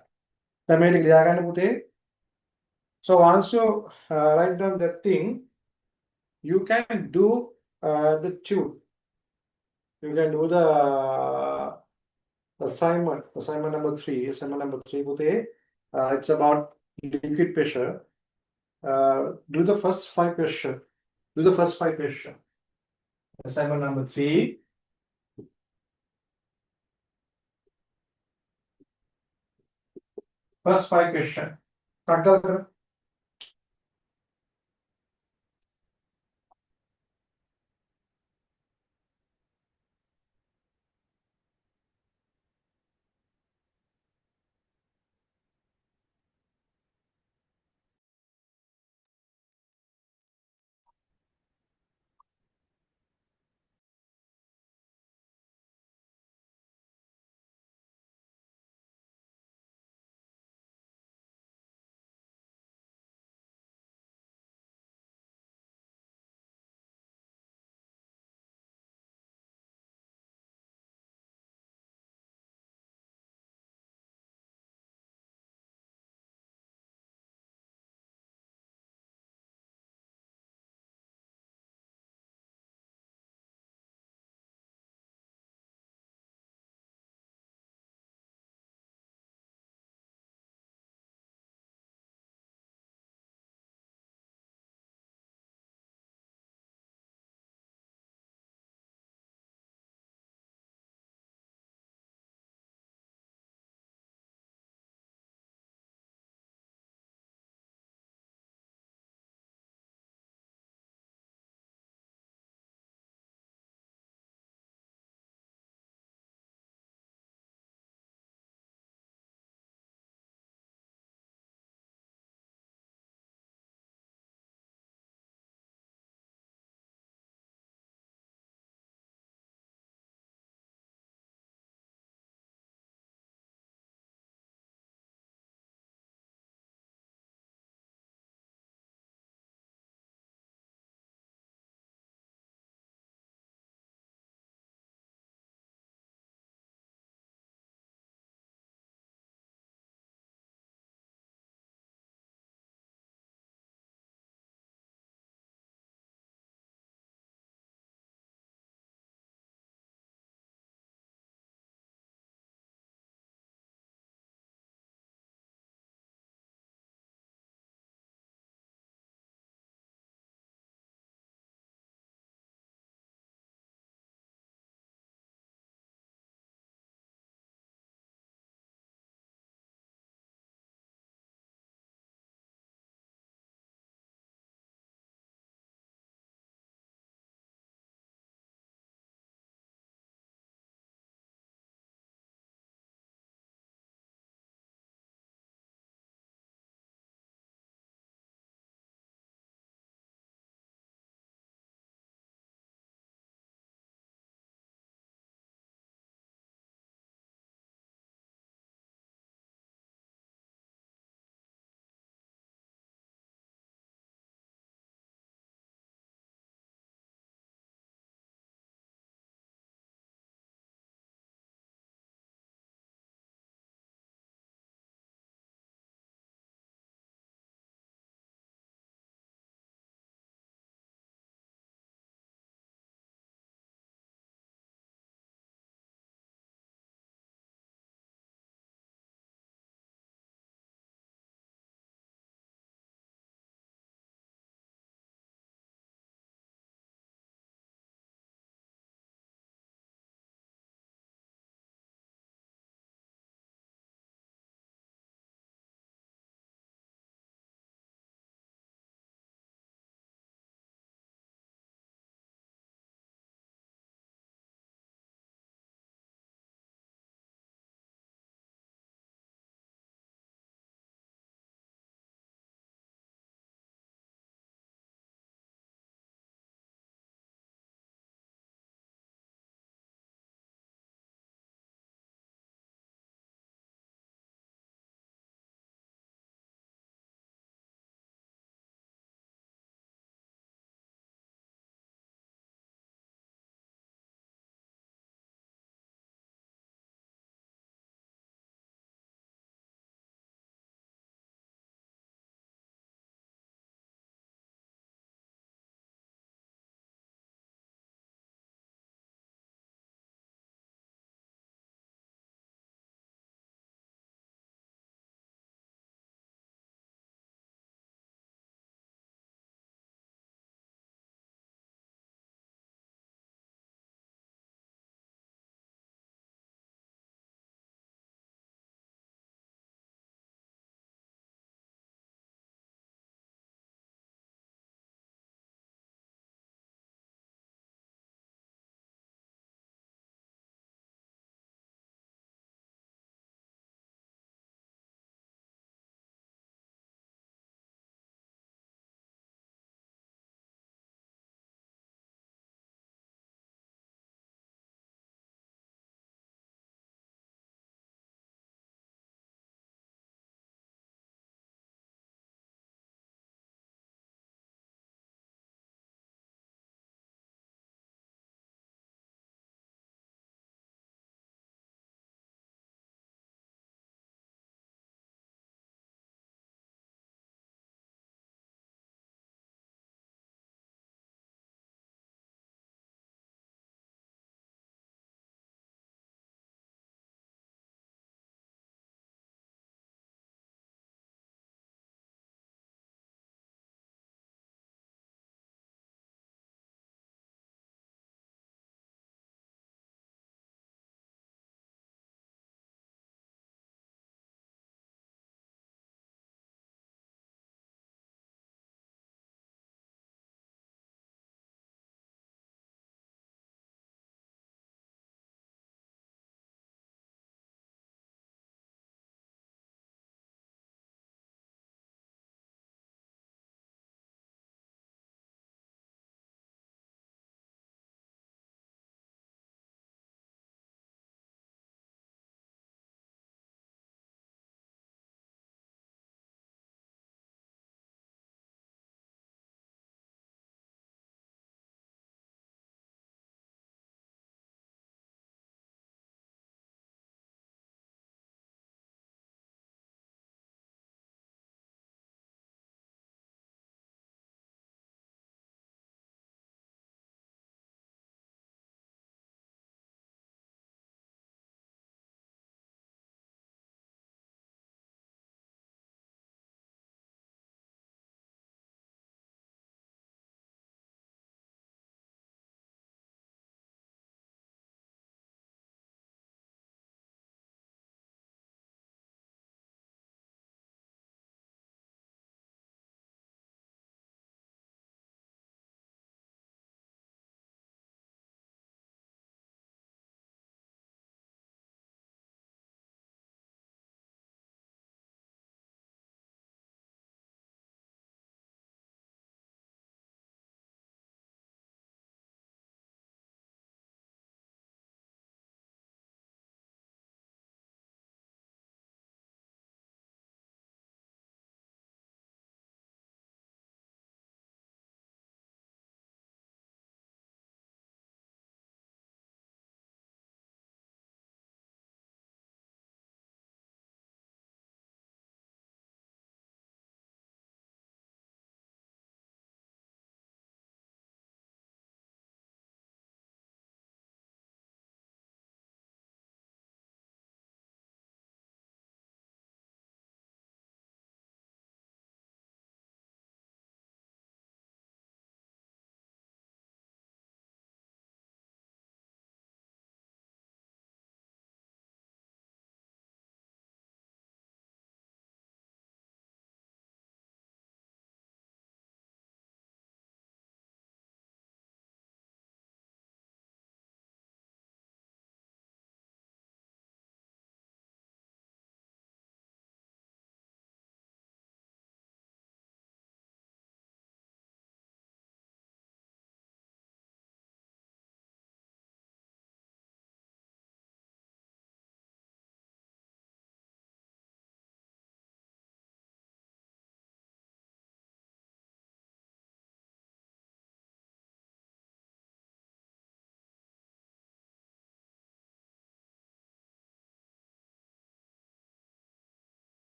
So once you write down the thing, you can do the tube. You can do the assignment. Assignment number 3. Assignment number 3 it's about liquid pressure. Do the first 5 questions. Do the first 5 questions. Assignment number 3. First 5 questions.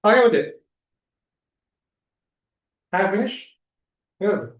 Okay with it. Have finished? Good.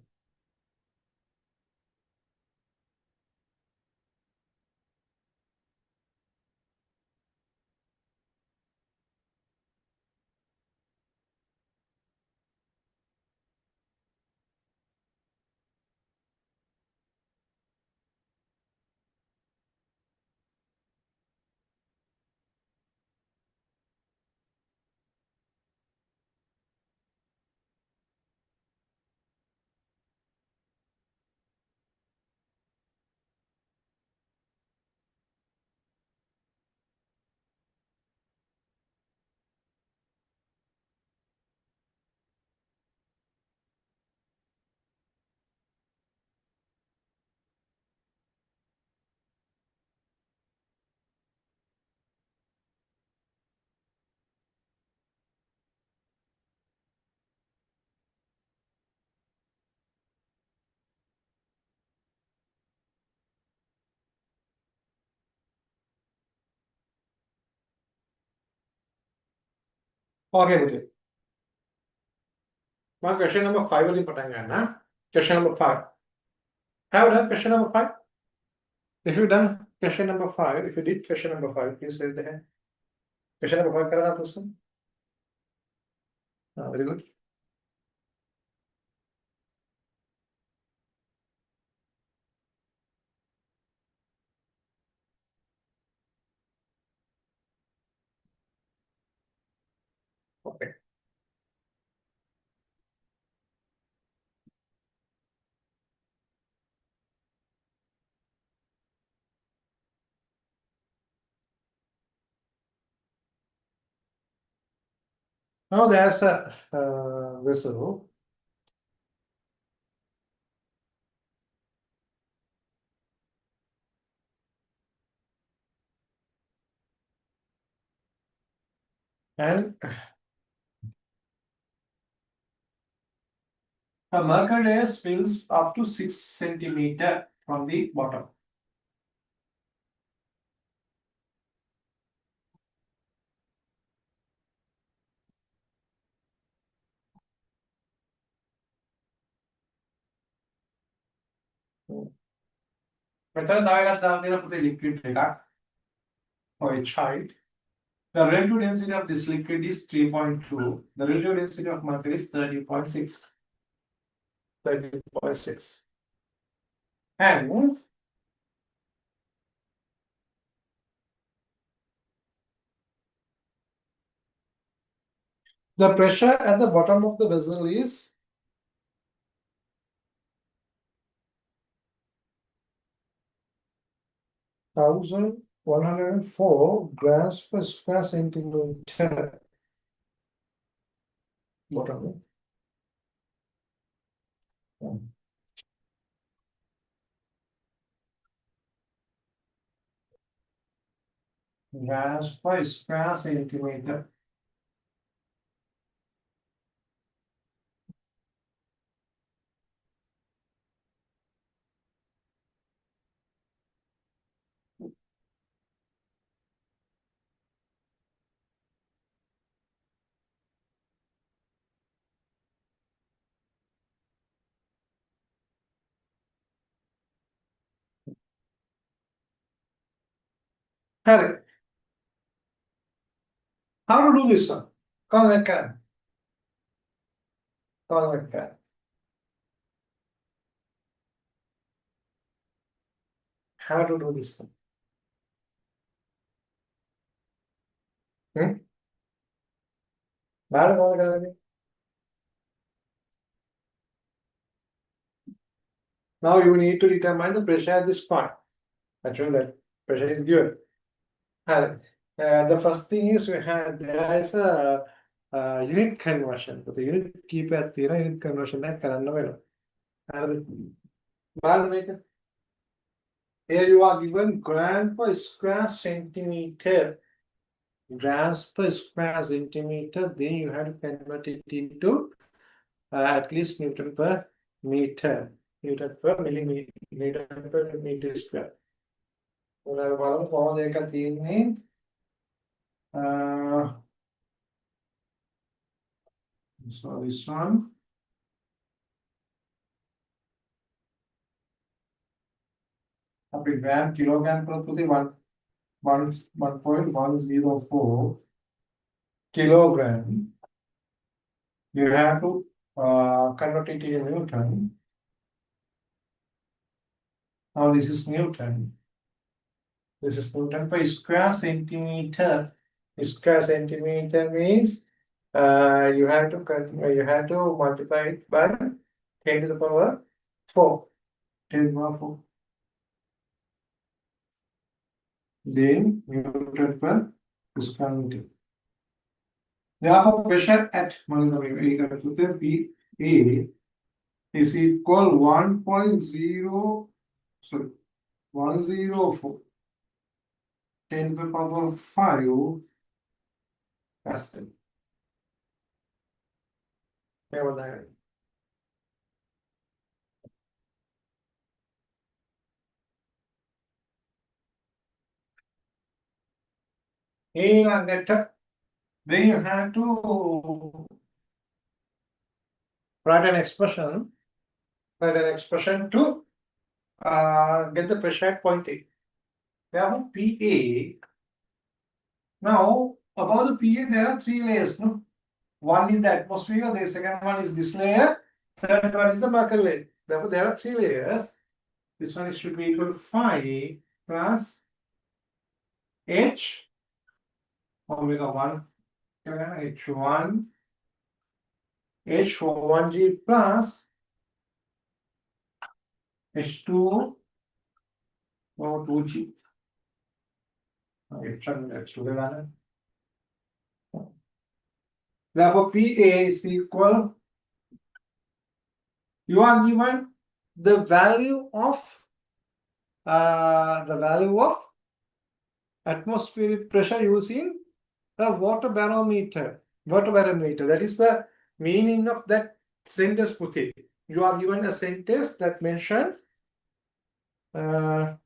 Okay with it. Now question number 5 will important, na? Question number 5. Have you done question number 5? If you done question number 5, if you did question number 5, please raise the hand. Question number 5 करा person? Very good. Okay. Now there's a vessel. And a mercury fills up to 6 centimeter from the bottom. Method put a liquid data for each height. The relative density of this liquid is 3.2. The relative density of mercury is 30.6. 30.6. And the pressure at the bottom of the vessel is 1104 grams per square centimeter. Bottom. Grams per square centimeter. Harry, how to do this one? Convert current. Convert current. How to do this one? Now you need to determine the pressure at this point. Actually, that pressure is given. The first thing is there is a unit conversion. But the unit keep at unit conversion that current. Here you are given grams per square centimeter. Grams per square centimeter. Then you have to convert it into at least Newton per meter. Newton per millimeter. Newton per meter square. බලමු කොහොමද ඒක තියෙන්නේ So this one. Gram kilogram per 1.104 kilogram. You have to convert it in Newton. Now this is Newton. This is Newton per square centimeter. Square centimeter means you have to multiply it by 10 to the power 4. 10 to the power 4. Then Newton per square meter. Therefore, pressure at P A is equal 1.0, sorry, 104 10 to the power 5 Pascal. Then you have to write an expression to get the pressure at point A. Therefore, PA. Now, above the PA, there are 3 layers. No? One is the atmosphere, the second one is this layer, third one is the mercury layer. Therefore, there are 3 layers. This one should be equal to 5 plus H omega 1 H1 H41G plus H2 O2G. Therefore, PA is equal. You are given the value of atmospheric pressure using the water barometer. That is the meaning of that sentence put it. You are given a sentence that mentioned that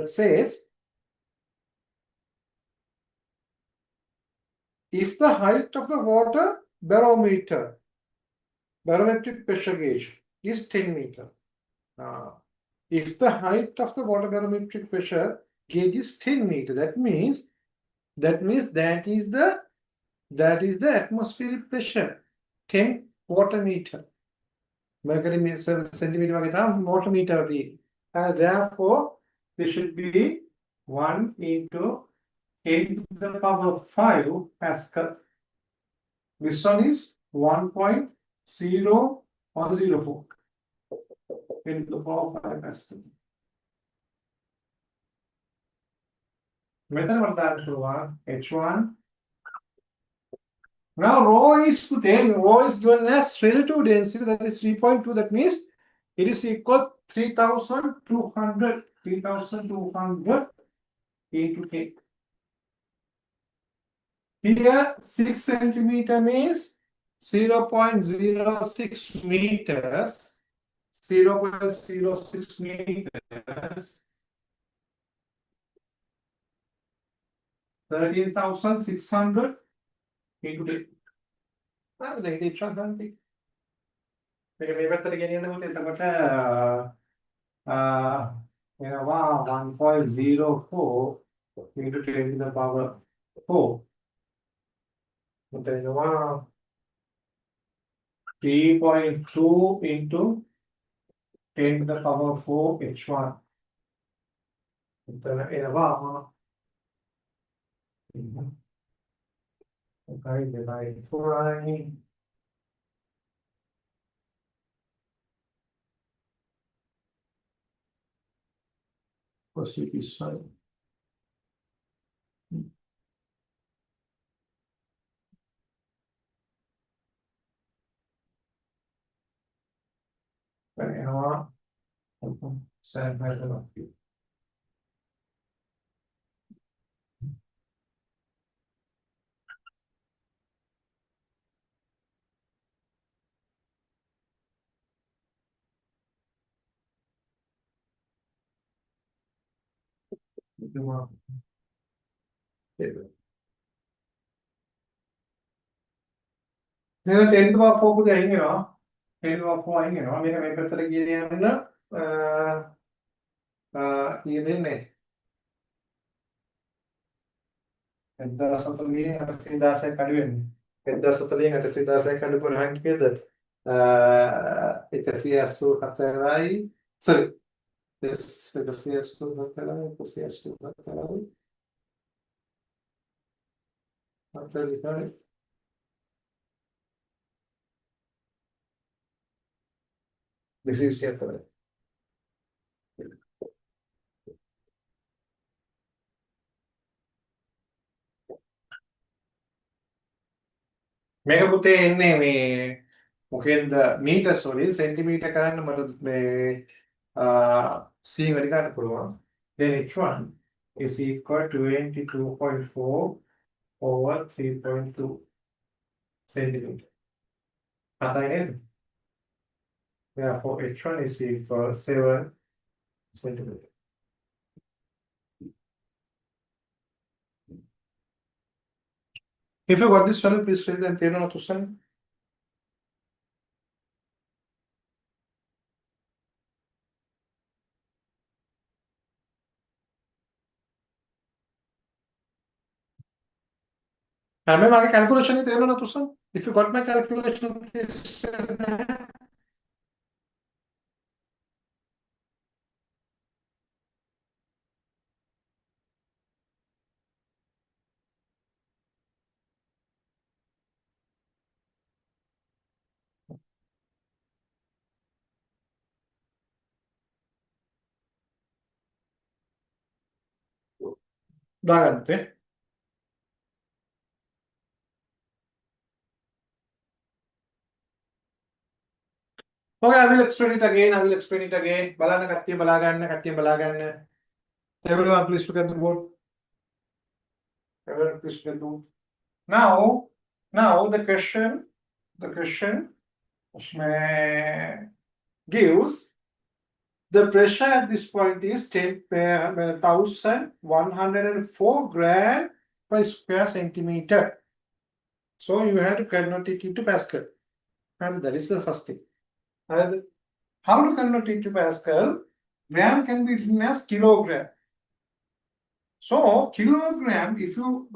says, if the height of the water barometric pressure gauge is 10 meter. If the height of the water barometric pressure gauge is 10 meter, that means that is the atmospheric pressure 10 water meter. Mercury centimeter water meter. And therefore, this should be 1 into 10 to the power 5 Pascal. This one is 1.0104 10 to the power 5 Pascal. Method what that H1. Now rho is given as relative density, that is 3.2. That means it is equal 3,200 into 10. Here 6 centimeter means 0.06 meters. 0.06 meters. 13,600 into 10. You know, 1.04 into 10 to the power 4. Then 3.2 into 10 to the power 4 H1. Then okay, divide 4. What's the sign? Send by the මේක 10 to the power 4 පුතේ අයින් වෙනවා. 10 to the power 4 අයින් වෙනවා. මේක මේ පැත්තට ගියන යන්න කීයද එන්නේ? 1040 816ක් අඩු වෙන්නේ. 1040 816ක් අඩු කරාම කීයද? 184යි sorry 184යි 184යි 40යි දෙසිය කරේ. මේක පුතේ එන්නේ මේ මොකෙන්ද මීටර්ස් වලින් සෙන්ටිමීටර් කරන්න මට මේ C වැඩි ගන්න පුළුවන්. Then H1 is equal to 22.4 over 3.2 centimeter. හතයි නේද? Therefore H1 is equal to 7 centimeter. If you got this value, please write the theorem to sign. And my calculation is theorem to sign. If you got my calculation, please write the දාගන්න. Okay, I will explain it again. I will explain it again. බලන්න කට්ටිය බලා ගන්න. Everyone, please look at the board. Everyone, please look at the board. Now the question gives the pressure at this point is 10,104 gram per square centimeter. So you have to convert it into Pascal. And that is the first thing. And how to convert it to Pascal? Gram can be written as kilogram. So kilogram, if you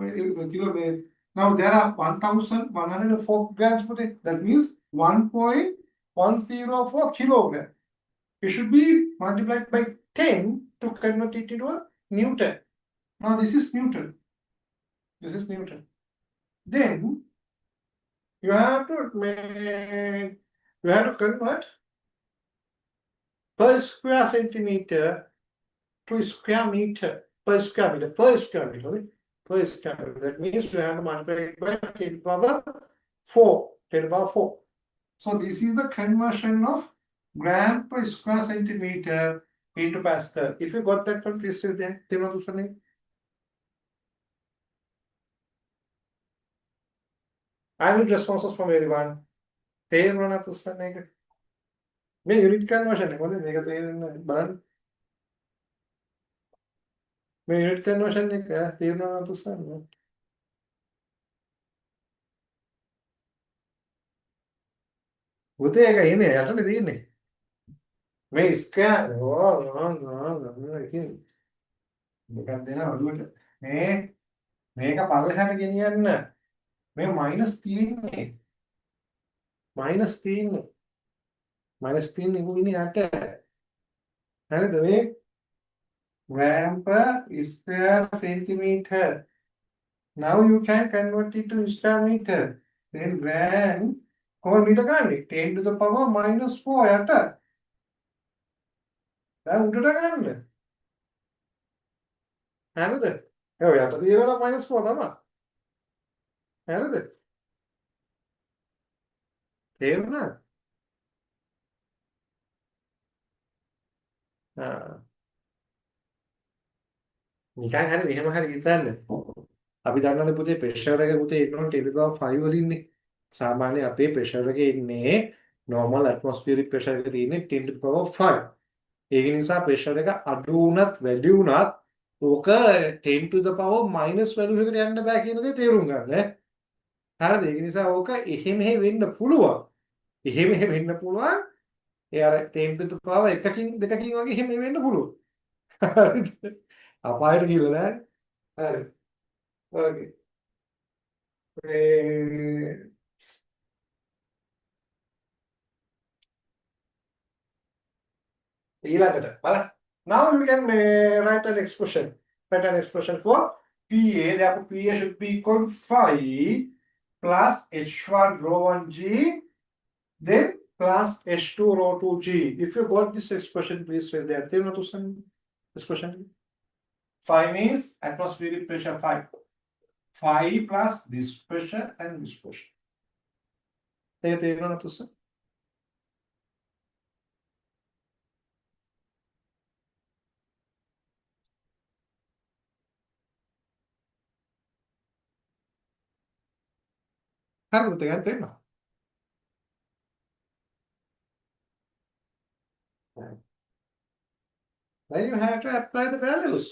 kilogram, now there are 1,104 grams per day. That means 1.104 kilogram. It should be multiplied by 10 to convert it into a Newton. Now this is Newton. This is Newton. Then you have to convert per square centimeter to square meter. Per square meter. That means you have to multiply it by 10 to the power 4. 10 to the power 4. So this is the conversion of gram per square centimeter into Pascal. If you got that one, please say there. I need responses from everyone. තේරුණා තුස්සන්න එක. මේ unit conversion එක මොකද මේක තේරෙන්නේ බලන්න. මේ unit conversion එක තේරුණා තුස්සන්න. පුතේ ඒක එන්නේ යටනේ තියෙන්නේ. මේ ස්ක්වයර් ඉතින් මේකක් දෙනවා ඔළුවට. මේක පල්ලෙහාට ගෙනියන්න. මේ මයිනස් තියෙන්නේ. minus 3 ini ada. Ada tuh gram per square centimeter. Now you can convert it to square meter. Then gram, how meter kan? 10 to the power minus 4 ada. Dah udah kan? Ada tuh. Oh ya, tadi era minus 4 sama. Ada tuh. තේරුණා? නිකන් හරි මෙහෙම හරි හිතන්න. අපි දන්නවනේ පුතේ pressure එක පුතේ එන්න 10 to the power 5 වලින්නේ. සාමාන්‍ය අපේ ප්‍රෙෂර් එක ඉන්නේ normal atmospheric pressure එක තියෙන්නේ 10 to the power 5. ඒක නිසා ප්‍රෙෂර් එක අඩු වුණත් වැඩි වුණත් ඕක 10 to the power minus value එකට යන්න බෑ කියන දේ තේරුම් ගන්න ඈ. හරිද? ඒක නිසා ඕක එහෙ මෙහෙ වෙන්න පුළුවන්. එහෙ මෙහෙ වෙන්න පුළුවන්. ඒ අර 10 to the power එකකින් දෙකකින් වගේ එහෙම වෙන්න පුළුවන්. හරිද? අපායට ගිහලා නෑ. හරි. ඕකේ. ඒ ඊළඟට බලන්න. Now you can write an expression. Write an expression for PA. Therefore, PA should be equal to 5 plus H1 rho 1 G, then plus H2 rho 2 G. If you got this expression, please raise the hand. Tell me to send expression. 5 means atmospheric pressure 5. 5 plus this pressure and this pressure. ඒක තේරෙනවද තුස? හරි පුතේ ගන්න තේරෙනවා. Then you have to apply the values.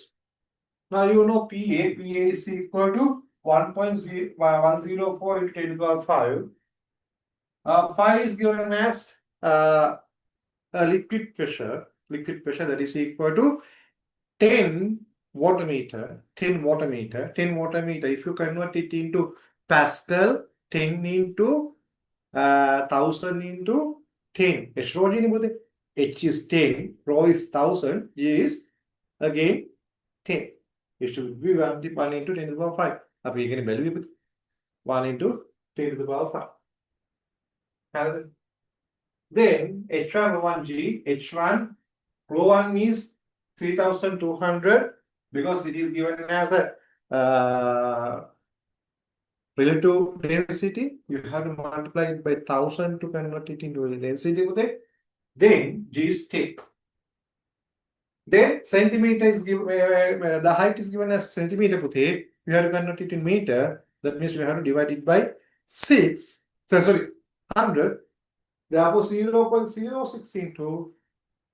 Now you know PA. PA is equal to 1.104 into 10 to the power 5. 5 is given as a liquid pressure. Liquid pressure that is equal to 10 water meter. 10 water meter. 10 water meter. If you convert it into Pascal, 10 into 1000 into 10. H rho G H is 10, rho is 1000, G is again 10. It should be 1 into 10 to the power 5. Now we can value it 1 into 10 to the power 5. And then H1 rho 1 G, H1 rho 1 means 3200 because it is given as a relative density. You have to multiply it by 1000 to convert it into the density. Then G is 10. Then centimeter is given, the height is given as centimeter. You have to convert it in meter. That means you have to divide it by 6. Sorry, 100. Therefore, 0.06 into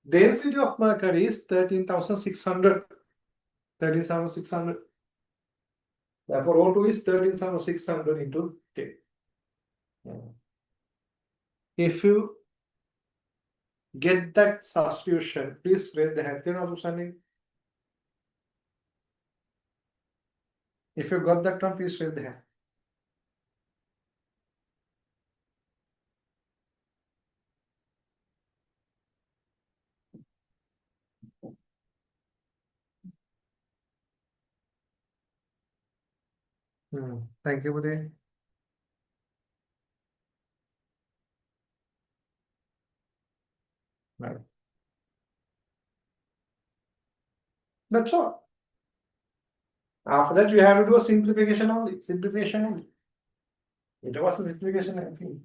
density of mercury is 13,600. 13,600. Therefore, O2 is 13,600 into 10. If you get that substitution, please raise the hand. If you got that one, please raise the hand. Thank you, Buddy. Right. That's all. After that, you have to do a simplification only. Simplification only. It was a simplification, I think.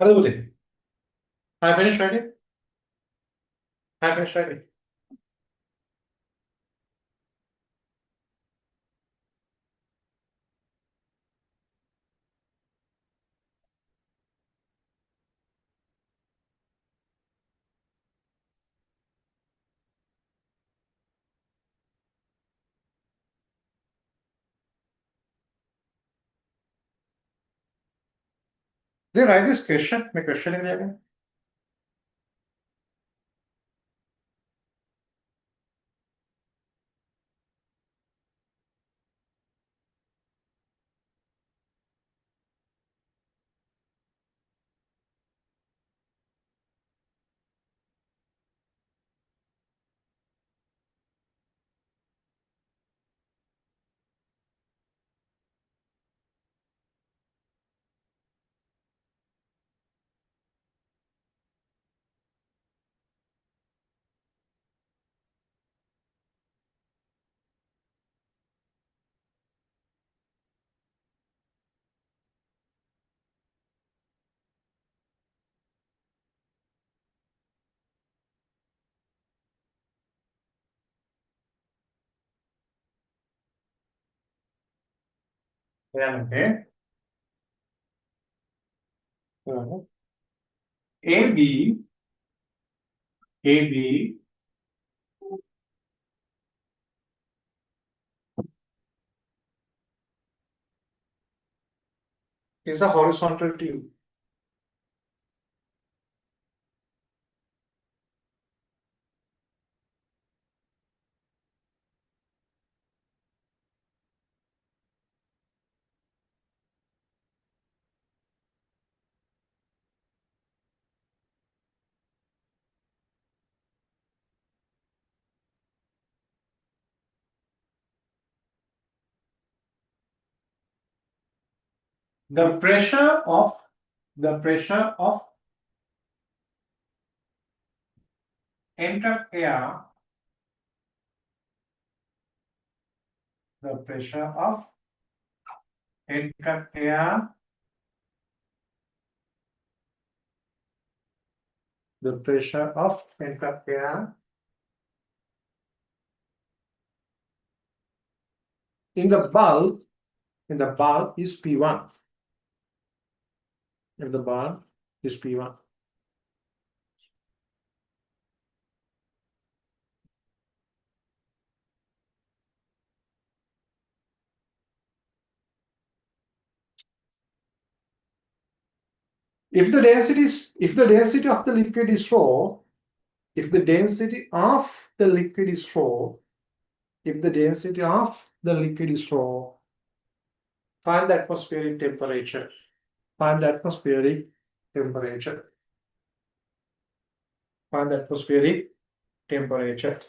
Adivudi. I finished writing. I finished writing. They write this question. My question in there. Yeah, okay. AB, AB is a horizontal tube. The pressure of the pressure of entered air, the pressure of entered air, the pressure of entered air in the bulb is P1. If the bulb is P1. If the density of the liquid is rho, if the density of the liquid is rho, if the density of the liquid is rho, find the atmospheric temperature. Find the atmospheric temperature. Find the atmospheric temperature.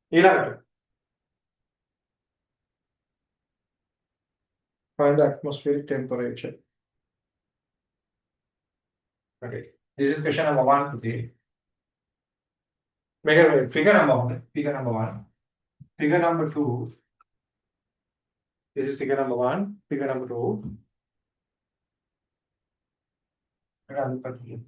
Elaborate. Find the atmospheric temperature. Okay. This is question number 1 today. Figure number 1. Figure number 1. Figure number 2. This is figure number 1. Figure number 2. Figure number 3.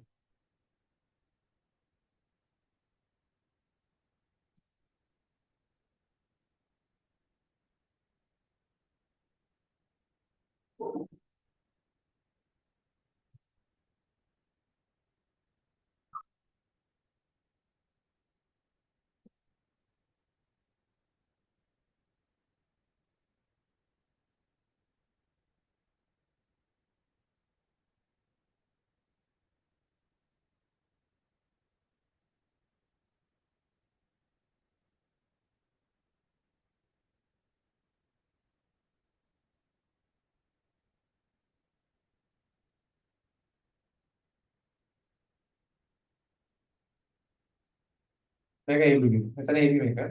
Mereka AB gitu. Metode AB mereka.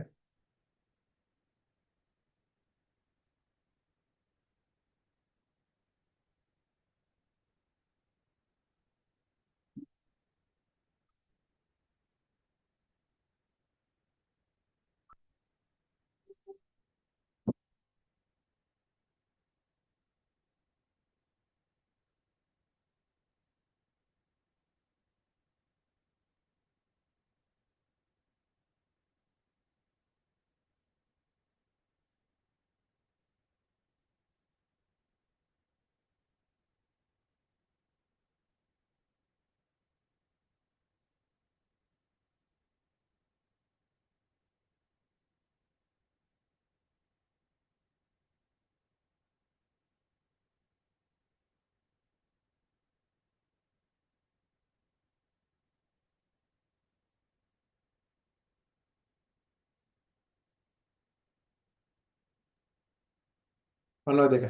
Mana lo देखा?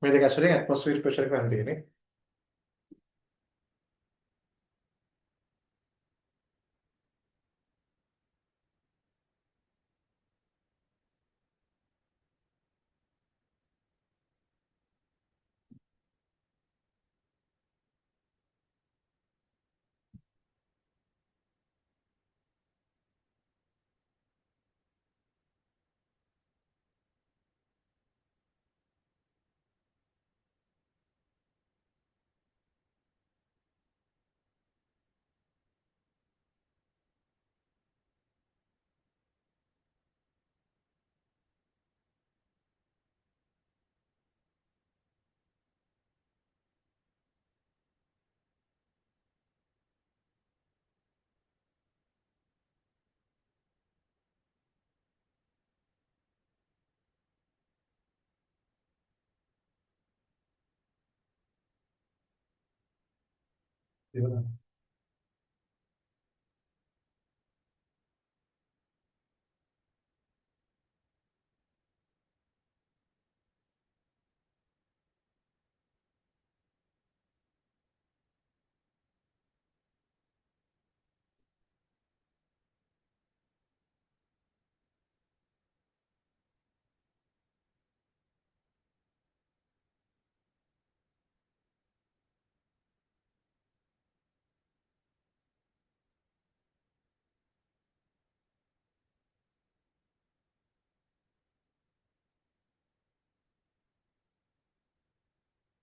मैं देखा sering atmosfer pressure का nanti ini. Gimana?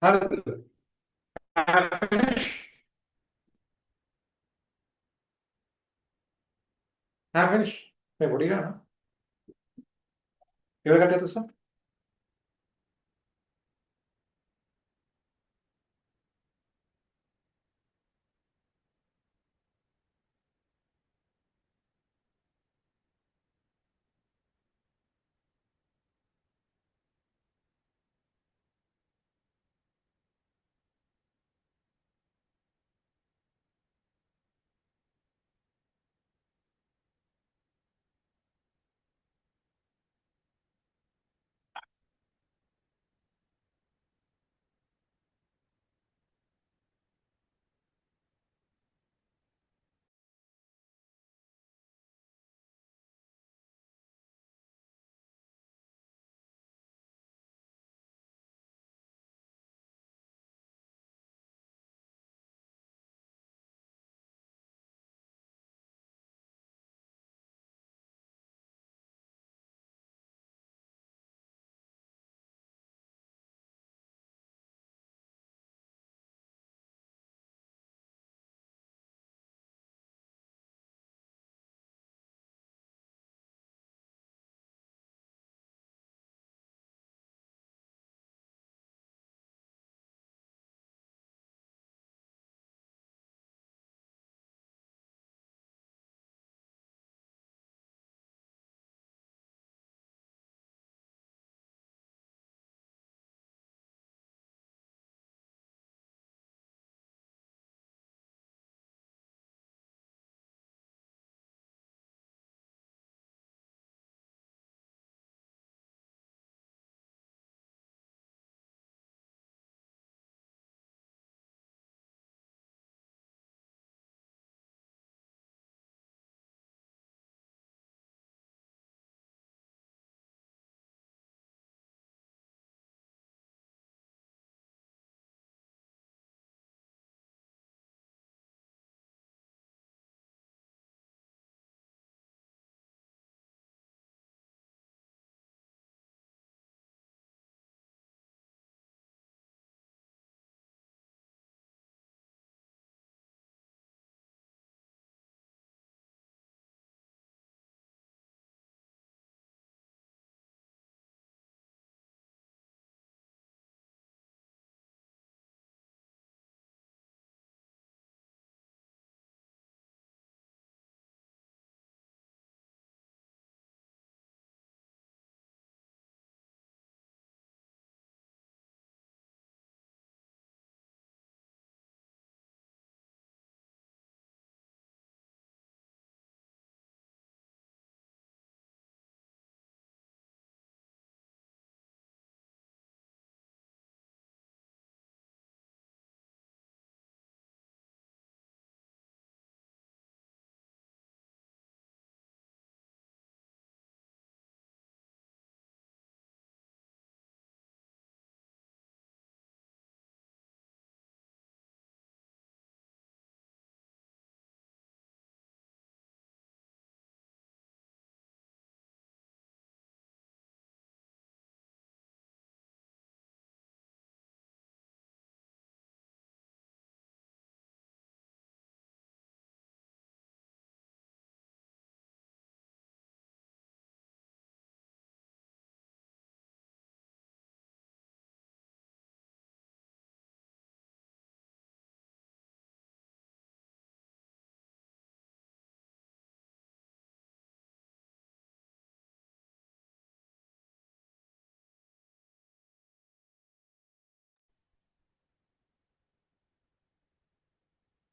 Have have finish. Have finish. मैं बोलेगा ना. किधर कटे तू सब?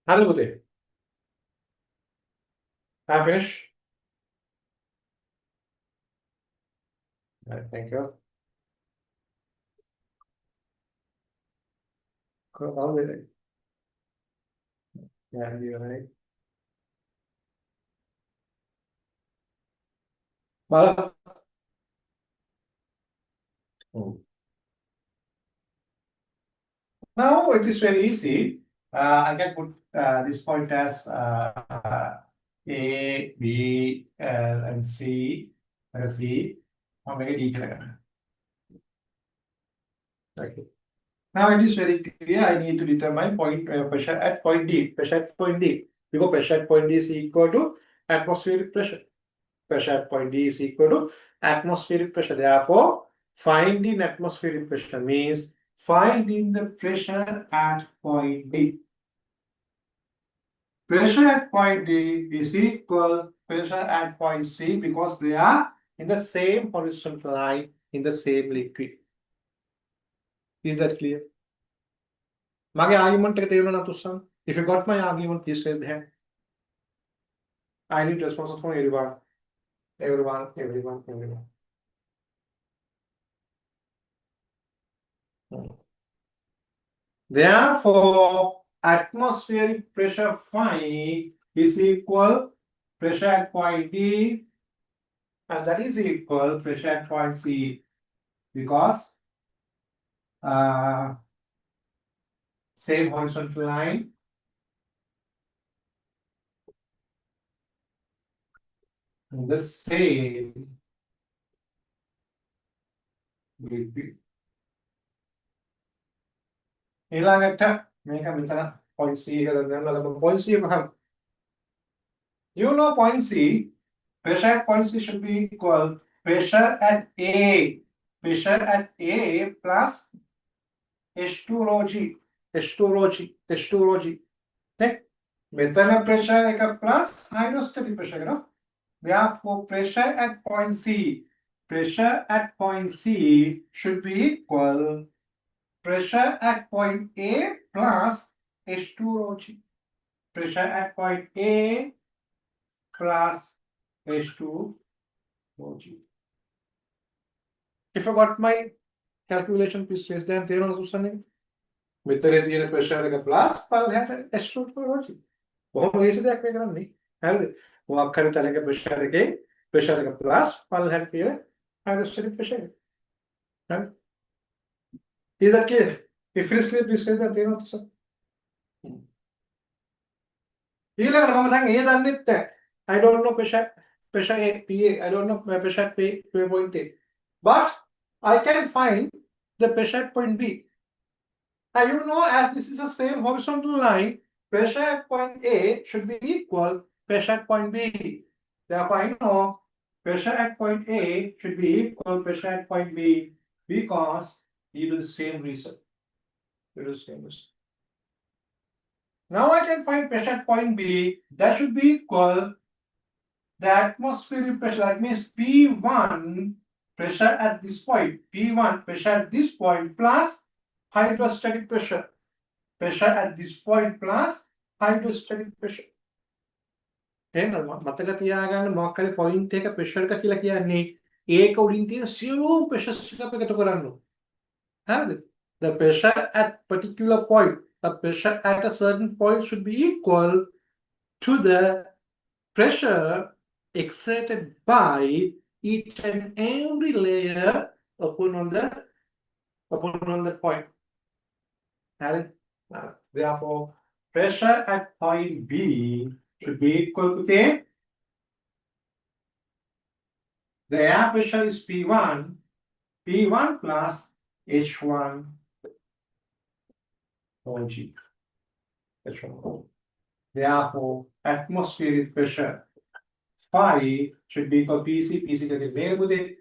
හරිද පුතේ? I finish. Right, thank you. All the way. Yeah, you're right. Well, now it is very easy. I can put this point as A, B, and C. C. I'll make it D. Okay. Now it is very clear. I need to determine pressure at point D. Pressure at point D. Because pressure at point D is equal to atmospheric pressure. Pressure at point D is equal to atmospheric pressure. Therefore, finding atmospheric pressure means finding the pressure at point D. Pressure at point D is equal pressure at point C because they are in the same horizontal line in the same liquid. Is that clear? My argument if you got my argument, please raise the hand. I need responses from everyone. Everyone. Therefore, atmospheric pressure phi is equal pressure at point D, and that is equal pressure at point C because same horizontal line. The same liquid. ඊළඟට මේක මෙතන point C එක ගන්නවා. Point C එක ගහමු. You know point C, pressure at point C should be equal pressure at A. Pressure at A plus H2 rho G. H2 rho G. Okay? Metal pressure plus hydrostatic pressure. You know? Therefore, pressure at point C. Pressure at point C should be equal pressure at point A plus H2 rho G. Pressure at point A plus H2 rho G. If you got my calculation, please raise the hand. There on the මෙතන තියෙන pressure එක plus පල්ලෙහාට H2 රෝටි. බොහොම ලේසි දෙයක් මේ කරන්නේ. හරිද? මොකක් හරි තැනක pressure එකේ pressure එක plus පල්ලෙහාට තියෙන hydrostatic pressure එක. හරි? Is that clear? If it is clear, please say that there on the ඊළඟට මම දැන් A දන්නෙත් නැහැ. I don't know pressure A, PA. I don't know pressure P, point A. But I can find the pressure at point B. And you know, as this is the same horizontal line, pressure at point A should be equal pressure at point B. Therefore, I know pressure at point A should be equal pressure at point B because due to the same reason. Now I can find pressure at point B. That should be equal the atmospheric pressure. That means P1 pressure at this point. P1 pressure at this point plus hydrostatic pressure. Pressure at this point plus hydrostatic pressure. එහෙනම් මතක තියාගන්න මොකක් හරි point එක pressure එක කියලා කියන්නේ ඒක උඩින් තියෙන සියලුම pressure එක එකතු කරන්න ඕන. හරිද? The pressure at particular point, the pressure at a certain point should be equal to the pressure exerted by each and every layer upon on the point. Therefore, pressure at point B should be equal to the air pressure is P1 plus H1 rho G. Therefore, atmospheric pressure phi should be equal PC can be made with it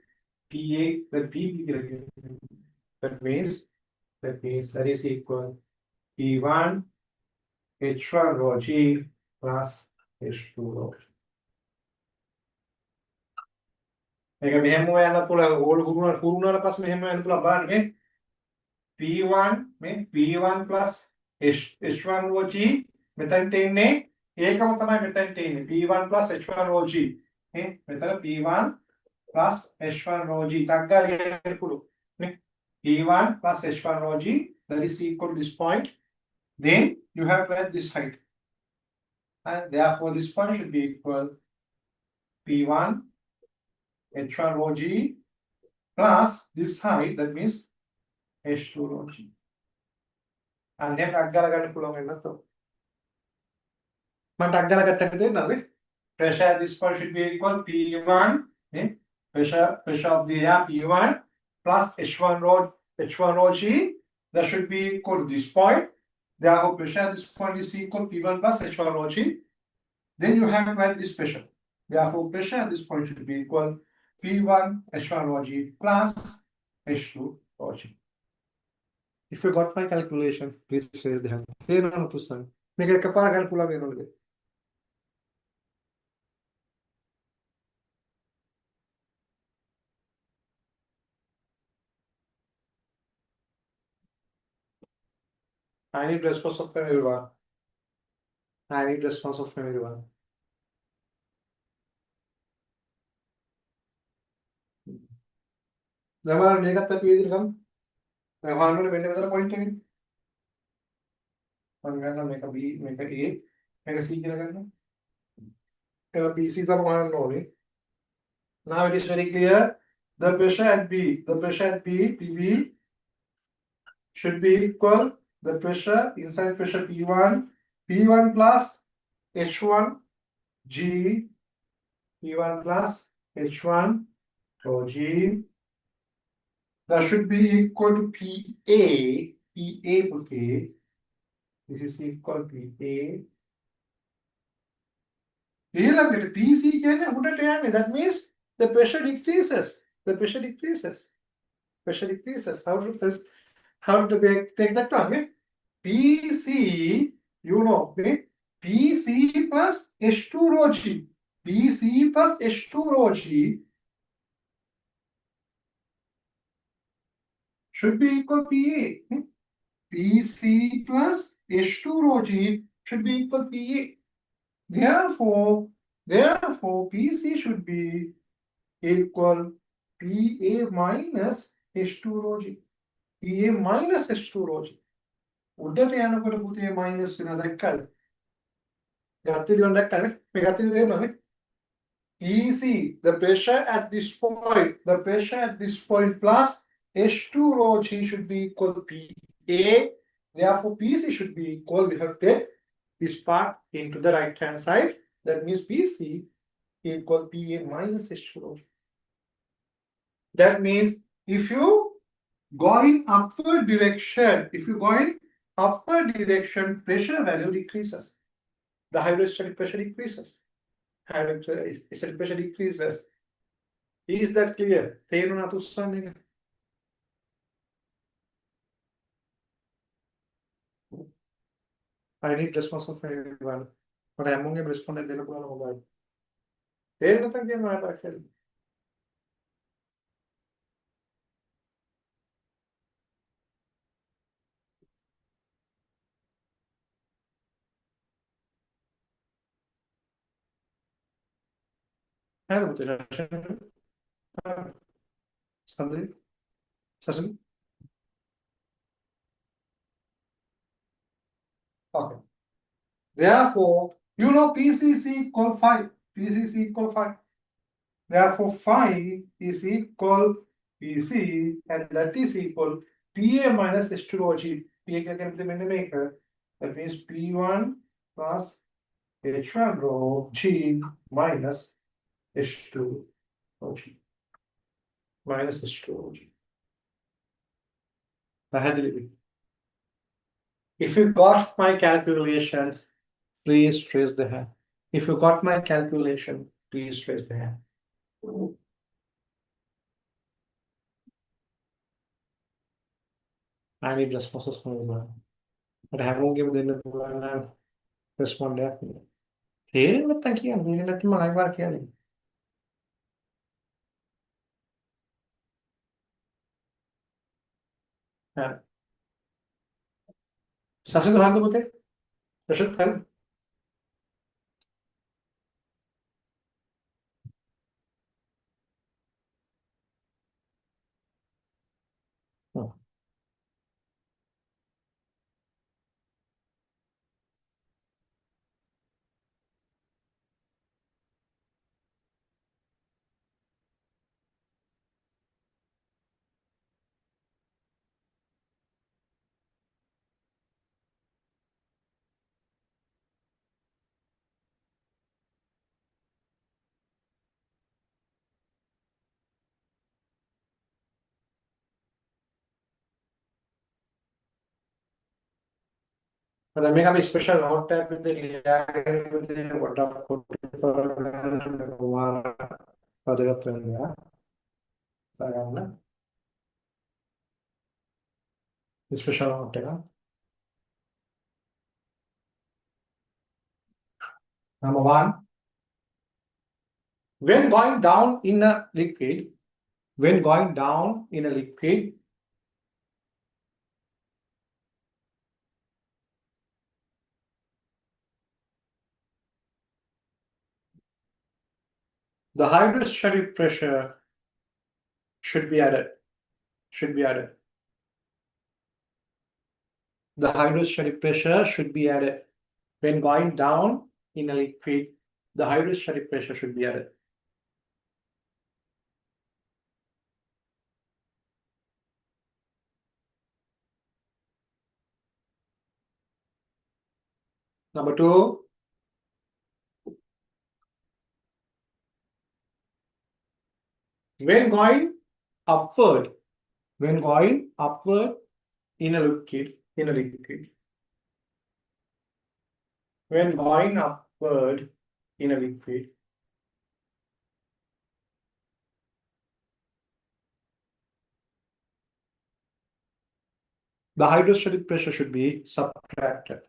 PA then PB. That means that is equal P1 H1 rho G plus H2 rho G. මේක මෙහෙම යන්න පුළුවන් all හුරුනාට පස්සේ මෙහෙම යන්න පුළුවන් බලන්න මේ P1 plus H1 rho G මෙතන තියෙන්නේ ඒකම තමයි මෙතන තියෙන්නේ P1 plus H1 rho G. නේ මෙතන P1 plus H1 rho G ටක් ගාලා කියන්න පුළුවන්. නේ P1 plus H1 rho G that is equal to this point. Then you have to add this height. And therefore this point should be equal P1 H1 rho G plus this height, that means H2 rho G. And then ටක් ගාලා ගන්න පුළුවන් වෙනත් මම ටක් ගාලා ගත්තට දෙන්නද? Pressure at this point should be equal P1, pressure of the air P1 plus H1 rho G. That should be equal to this point. Therefore, pressure at this point is equal P1 plus H1 rho G. Then you have to add this pressure. Therefore, pressure at this point should be equal P1 H1 rho G plus H2 rho G. If you got my calculation, please raise the hand. තේරෙනවද තුස්සන්? මේක එකපාර ගන්න පුළුවන් වෙනවද? I need response of everyone. I need response of everyone. දැන් බලන්න මේකත් අපි විදිහට ගමු. දැන් හොයන්න වෙන්නේ මෙතන පොයින්ට් එකනේ. මම ගන්නවා මේක B මේක A මේක C කියලා ගන්නවා. ඒක PC තමයි හොයන්න ඕනේ. Now it is very clear. The pressure at B, PB should be equal the pressure inside pressure P1 plus H1 G, P1 plus H1 rho G. That should be equal to PA okay. This is equal to PA. ඊළඟට PC කියන්නේ උඩට යන්නේ. That means the pressure decreases. Pressure decreases. How to take that one? PC, you know, PC plus H2 rho G. PC plus H2 rho G should be equal to PA. PC plus H2 rho G should be equal to PA. Therefore, PC should be equal PA minus H2 rho G. PA minus H2 rho G. උඩට යනකොට පුතේ minus වෙනවා දැක්කද? ගත්ත විදිහට දැක්කද? මේ ගත්ත විදිහ තේරෙනවද? PC, the pressure at this point plus H2 rho G should be equal to PA. Therefore, PC should be equal. We have to take this part into the right hand side. That means PC equal PA minus H2 rho G. That means if you go in upward direction, pressure value decreases. The hydrostatic pressure decreases. Hydrostatic pressure decreases. Is that clear? තේරුණා තුස්සන් එක? I need response of everyone. But I'm only responding දෙන්න පුළුවන් මොකද? තේරෙන්නේ නැත්නම් කියන්න මම පරික්ෂා هذا متجاوز صدري سسم. Okay. Therefore, you know PCC equal 5. Therefore, phi is equal PC, and that is equal PA minus H2 rho G. PA can implement the maker. That means P1 plus H1 rho G minus H2 rho G. Minus H2 rho G. If you got my calculation, please raise the hand. If you got my calculation, please raise the hand. I need responses from everyone. But I haven't given the respond there. තේරෙන්නේ නැත්තම් කියන්නේ තේරෙන්නේ නැත්නම් මම අයිවාර කියන්නේ. හරි. සසඳ හංග පුතේ. ප්‍රශ්න හරි. May special hot tap with the water special hot tap. Number one, when going down in a liquid, when going down in a liquid, the hydrostatic pressure should be added. Should be added. The hydrostatic pressure should be added. When going down in a liquid, the hydrostatic pressure should be added. Number two, when going upward, when going upward in a liquid, when going upward in a liquid, the hydrostatic pressure should be subtracted.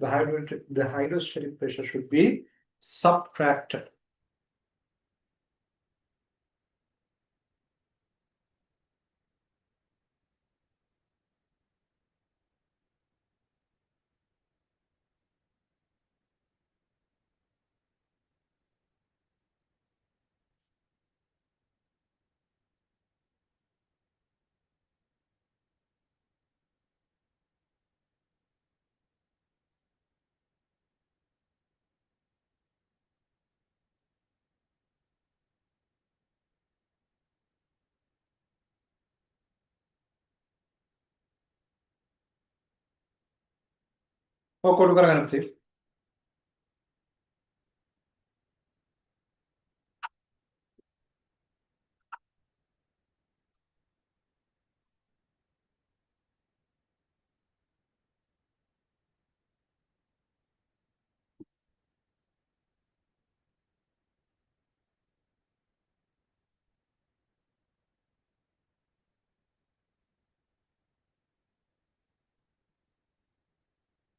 The hydrostatic pressure should be subtracted.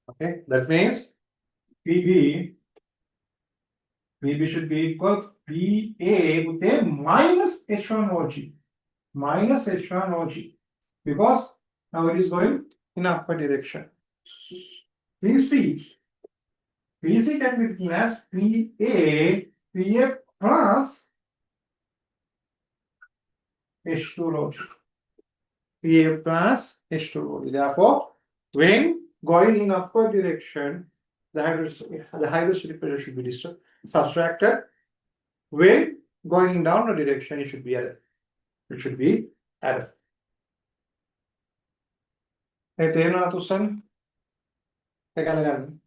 Okay, that means PB should be equal to PA with a minus H1OG. Minus H1OG. Because now it is going in upward direction. PC. PC can be written as PA plus H2OG. PA plus H2OG. Therefore, when going in upward direction, the hydrostatic pressure should be subtracted. When going in downward direction, it should be added. It should be added. තේරෙනවද තුෂ්ණන්? ඒක අල්ලගන්න.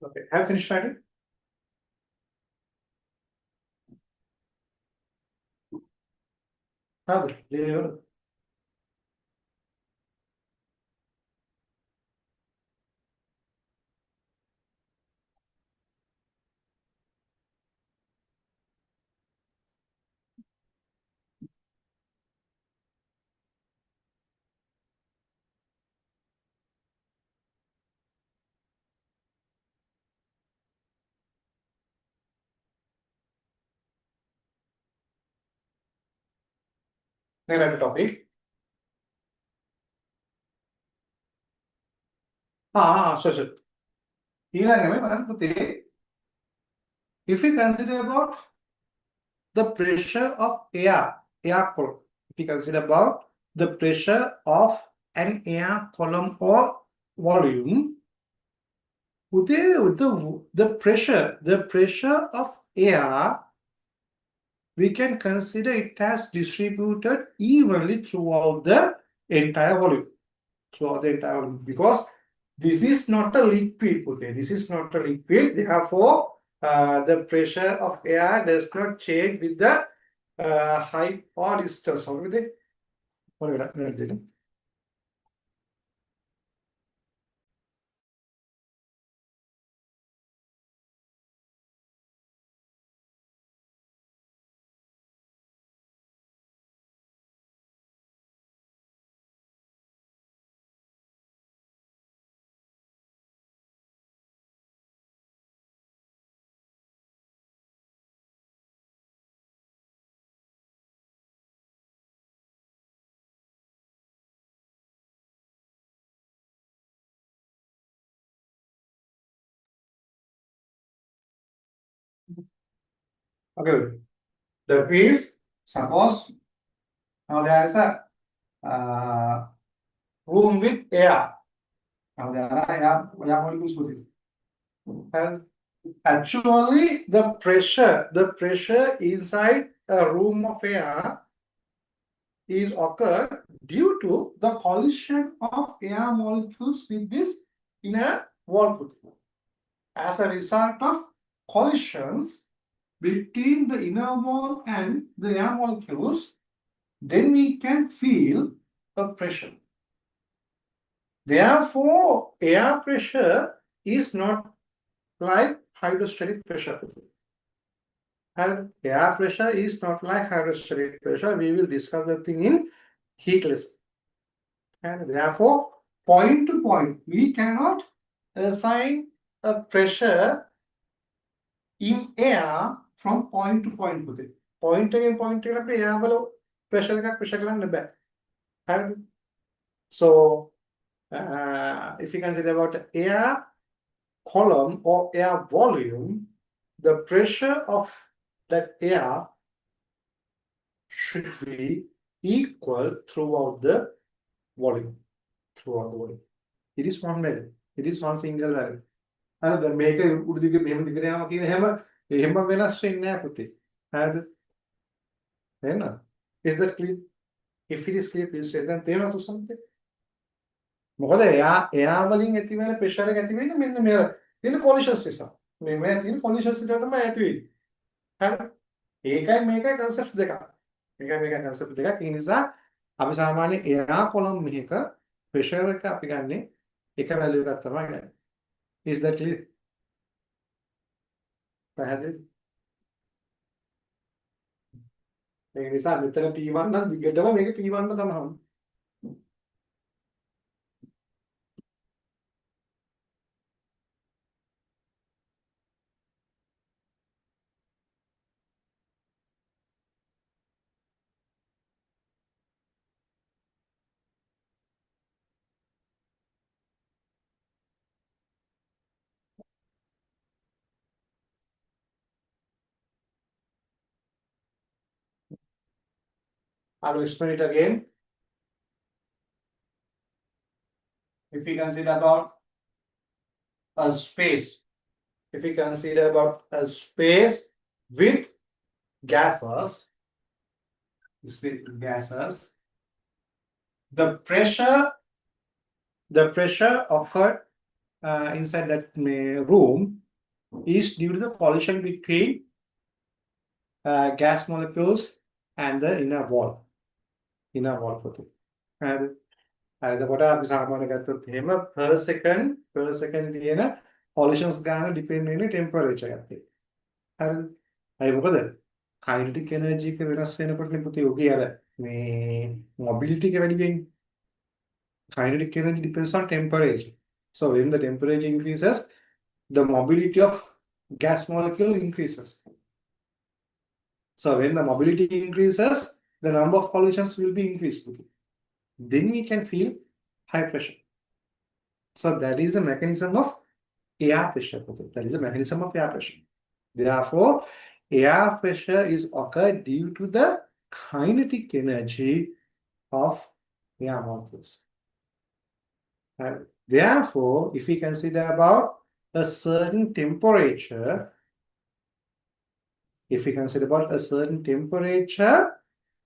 Okay, have you finished writing? Have you? Next topic. So. If we consider about the pressure of air column, if we consider about the pressure of an air column or volume, the pressure of air, we can consider it as distributed evenly throughout the entire volume. Because this is not a liquid, this is not a liquid. Therefore, the pressure of air does not change with the height or distance. Okay, that means suppose now there is a room with air. Now there are air molecules with it. And actually, the pressure inside a room of air is occurred due to the collision of air molecules with this inner wall. As a result of collisions between the inner wall and the air molecules, then we can feel a pressure. Therefore, air pressure is not like hydrostatic pressure. And air pressure is not like hydrostatic pressure. We will discuss the thing in heat lesson. And therefore, point to point, we cannot assign a pressure in air from point to point. Point again, air below pressure. So, if you consider about air column or air volume, the pressure of that air should be equal throughout the volume. It is one value. It is one single value. And the maker would give him the grain of him. Venas in Naputi. Is that clear? If it is clear, please raise them. They know to something. මොකද එයා වලින් ඇති වෙන pressure එක ඇති වෙන්නේ මෙන්න මෙහෙර තියෙන කොලිෂන්ස් නිසා. මේ තියෙන කොලිෂන්ස් නිසා තමයි ඇති වෙන්නේ. හරි. ඒකයි මේකයි concept දෙකක්. මේකයි concept දෙකක්. ඒ නිසා අපි සාමාන්‍ය එයා කොලම් මෙහෙක ප්‍රෙෂර් එක අපි ගන්නෙ එක වැලියු එකක් තමයි ගන්නේ. Is that clear? පැහැදිලි? ඒ නිසා මෙතන P1 නම් දිගටම මේක P1 තමයි. I will explain it again. If we consider about a space, if we consider about a space with gases, the pressure occurred inside that room is due to the collision between gas molecules and the inner wall. Inner wall. And එතකොට අපි සාමාන්‍ය ගත්තොත් එහෙම per second තියෙන collisions ගාන depend වෙන්නේ temperature එකත් එක්ක. හරිද? අය මොකද? kinetic energy එක වෙනස් වෙනකොට නේ පුතේ ඔගේ අර මේ mobility එක වැඩි වෙන්නේ. Kinetic energy depends on temperature. So when the temperature increases, the mobility of gas molecule increases. So when the mobility increases, the number of collisions will be increased. Then we can feel high pressure. So that is the mechanism of air pressure. That is the mechanism of air pressure. Therefore, air pressure is occurred due to the kinetic energy of air molecules. And therefore, if we consider about a certain temperature,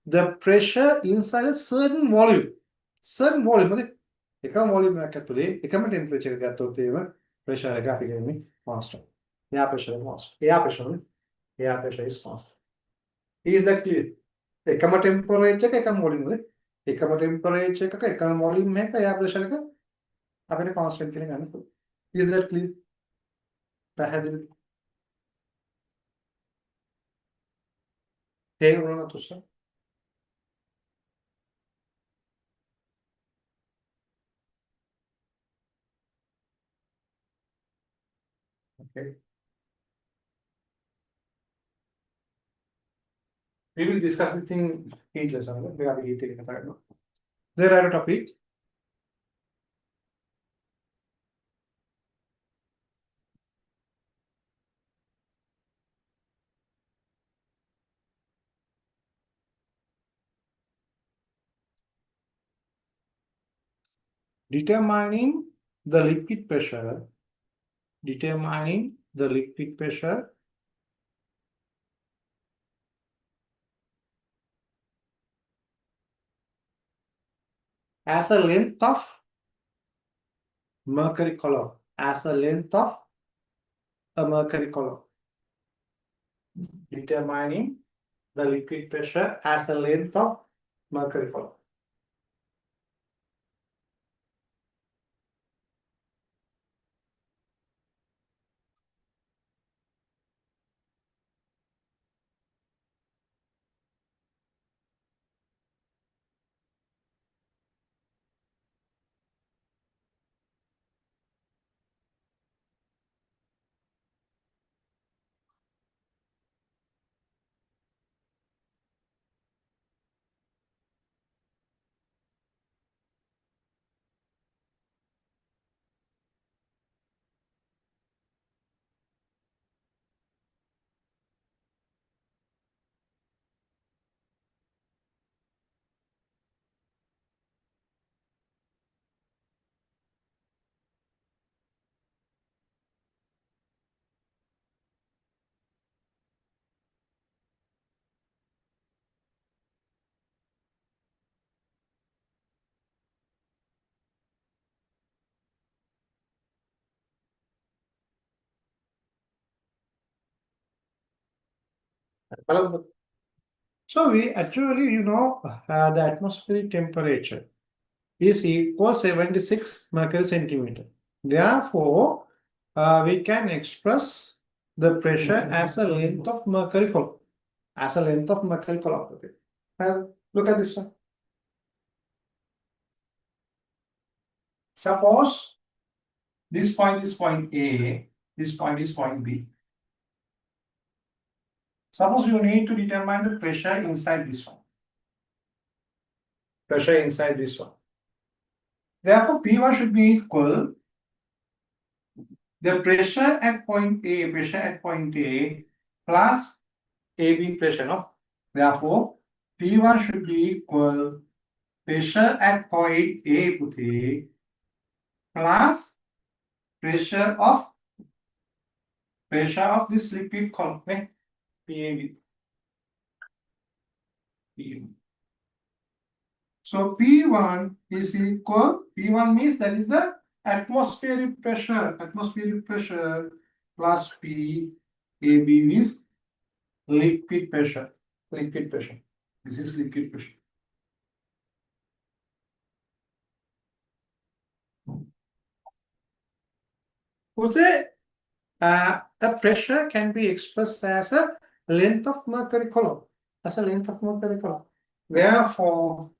the pressure inside a certain volume, එකම volume එකක් ඇතුලේ එකම temperature එක ගත්තොත් එහෙම pressure එක අපි කියන්නේ constant. Air pressure is constant. Air pressure is constant. Is that clear? එකම temperature එක එකම volume එක. එකම temperature එකක එකම volume එකක air pressure එක අපිට constant කියලා ගන්න පුළුවන්. Is that clear? පැහැදිලිද? තේරුණා තුෂ්ෂ? Okay. We will discuss the thing heat lesson. We are heat එක කතා කරනවා. There are a topic. Determining the liquid pressure as a length of mercury column. Determining the liquid pressure as a length of mercury column. So we actually, the atmospheric temperature is equal 76 mercury centimeter. Therefore, we can express the pressure as a length of mercury column. Look at this one. Suppose this point is point A, this point is point B. Suppose you need to determine the pressure inside this one. Therefore, P1 should be equal the pressure at point A plus AB pressure, no? Therefore, P1 should be equal pressure at point A plus pressure of this liquid column, PAB. So P1 is equal, P1 means that is the atmospheric pressure plus P AB is liquid pressure. Liquid pressure. This is liquid pressure. Would say the pressure can be expressed as a length of mercury column. As a length of mercury column. Therefore,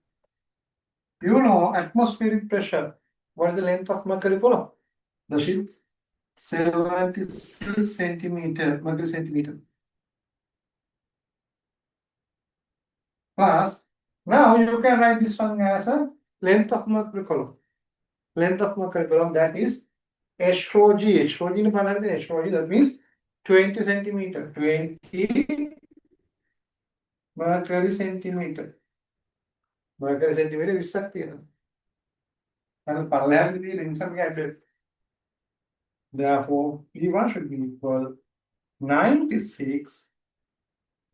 you know atmospheric pressure. What is the length of mercury column? The sheet 76 centimeter, mercury centimeter. Plus, now you can write this one as a length of mercury column. Length of mercury column, that is H rho G. H rho G that means 20 centimeter. 20 mercury centimeter. Mercury centimeter is something. And parallel with the inside cabinet. Therefore, P1 should be equal 96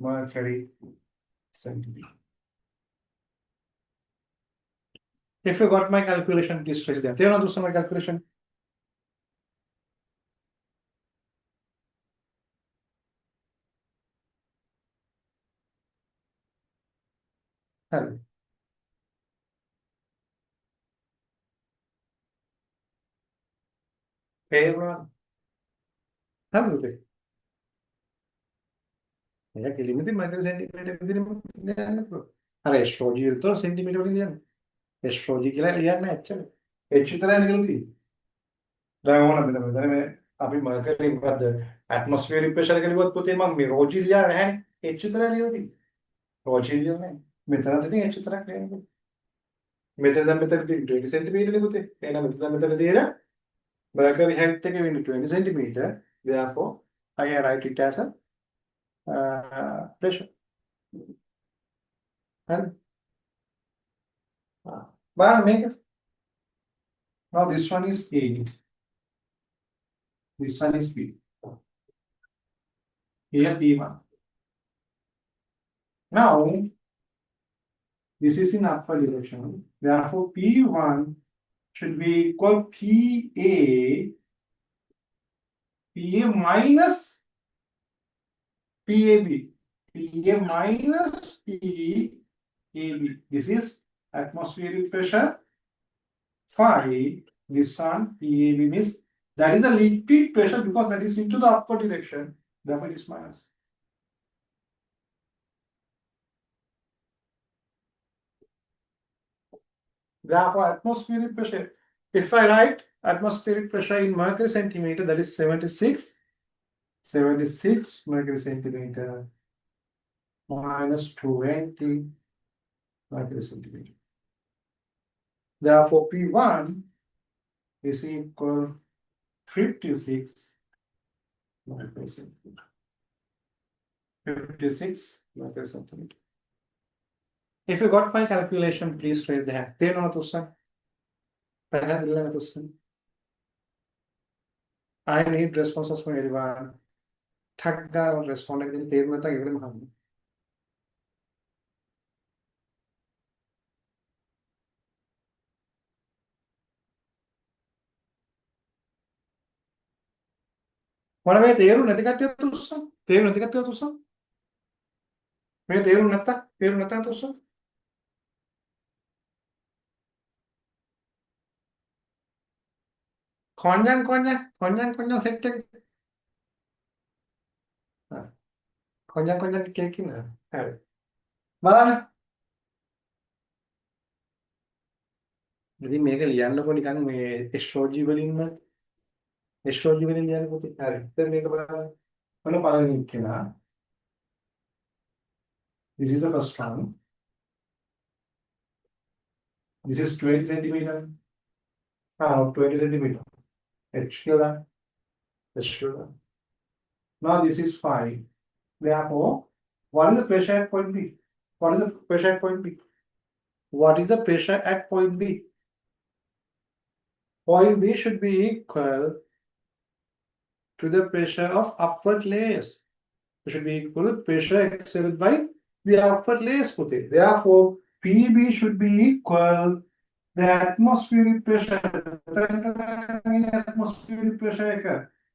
mercury centimeter. If you got my calculation, please trace them. They want to do my calculation. Hello. Everyone. Hello. Yeah, kilometer mercury centimeter. अरे एस्ट्रोजी तो centimetre में लिया एस्ट्रोजी के लिए लिया ना actually H तरह निकलती දැන් ඕන මෙතන මේ අපි මර්කරි මොකද්ද ඇට්මොස්ෆියරික් ප්‍රෙෂර් එක ලිව්වොත් පුතේ මම මේ රෝජි ලියා නැහැ එච් විතරයි ලියලා තියෙන්නේ රෝජි ලියලා නැහැ මෙතනත් ඉතින් එච් විතරක් ලියන්නේ මෙතන දැන් මෙතන ඉතින් 20 cm නේ පුතේ එහෙනම් මෙතන තියෙන මර්කරි height එක වෙන්නේ 20 cm therefore I write it as a pressure and but make it now this one is A. This one is P. Here P1. Now, this is in upper direction. Therefore, P1 should be equal PA minus PAB. PA minus PAB. This is atmospheric pressure. Phi, this one, PAB means that is a liquid pressure because that is into the upward direction. Therefore, it is minus. Therefore, atmospheric pressure. If I write atmospheric pressure in mercury centimeter, that is 76 mercury centimeter minus 20 mercury centimeter. Therefore, P1 is equal 56 mercury centimeter. 56 mercury centimeter. If you got my calculation, please raise the hand. They know to sir. I need responses from everyone. Thagga responding in the every What about the air? Konjang setting. Konjang cake in her. Malana. Maybe make a liana for the astrology will in astrology will in the then make a this is the first one. This is 20 centimeter. 20 centimeter. H. Now this is 5. Therefore, what is the pressure at point B? What is the pressure at point B? What is the pressure at point B? Point B should be equal to the pressure of upward layers. It should be equal to pressure exerted by the upward layers. Therefore, PB should be equal. the atmospheric pressure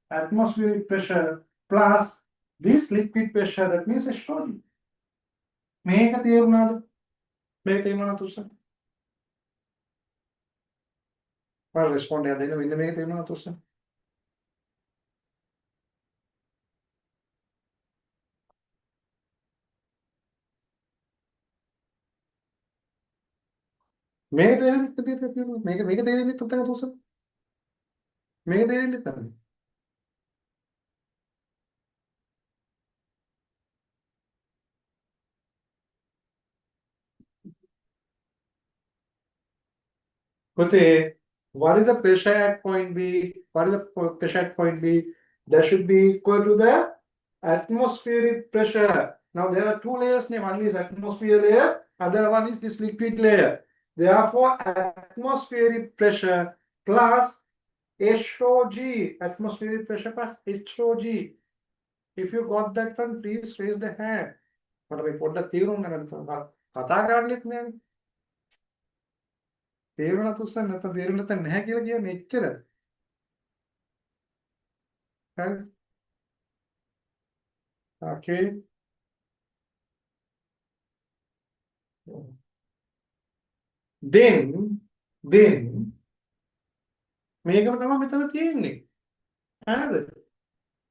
atmospheric pressure plus this liquid pressure, that means H2O. මේක තේරුණාද? මේක තේරුණා තුෂ්ණ? මම respond එකක් දෙන්න මෙන්න මේක තේරුණා තුෂ්ණ? මේක තේරෙන්නේ මේක තේරෙන්නේ නැත්නම් තුෂ්ණ? මේක තේරෙන්නේ නැත්නම් Kote, what is the pressure at point B? What is the pressure at point B? That should be equal to the atmospheric pressure. Now there are two layers. One is atmosphere layer, other one is this liquid layer. Therefore, atmospheric pressure plus HOG, atmospheric pressure plus HOG. If you got that one, please raise the hand. But I put the theorem and තේරුණා තුස්සන් නැත්නම් තේරුණ නැත්නම් නැහැ කියලා කියන්නේ එච්චර. හරි. Okay. Then මේකම තමයි මෙතන තියෙන්නේ. හරිද?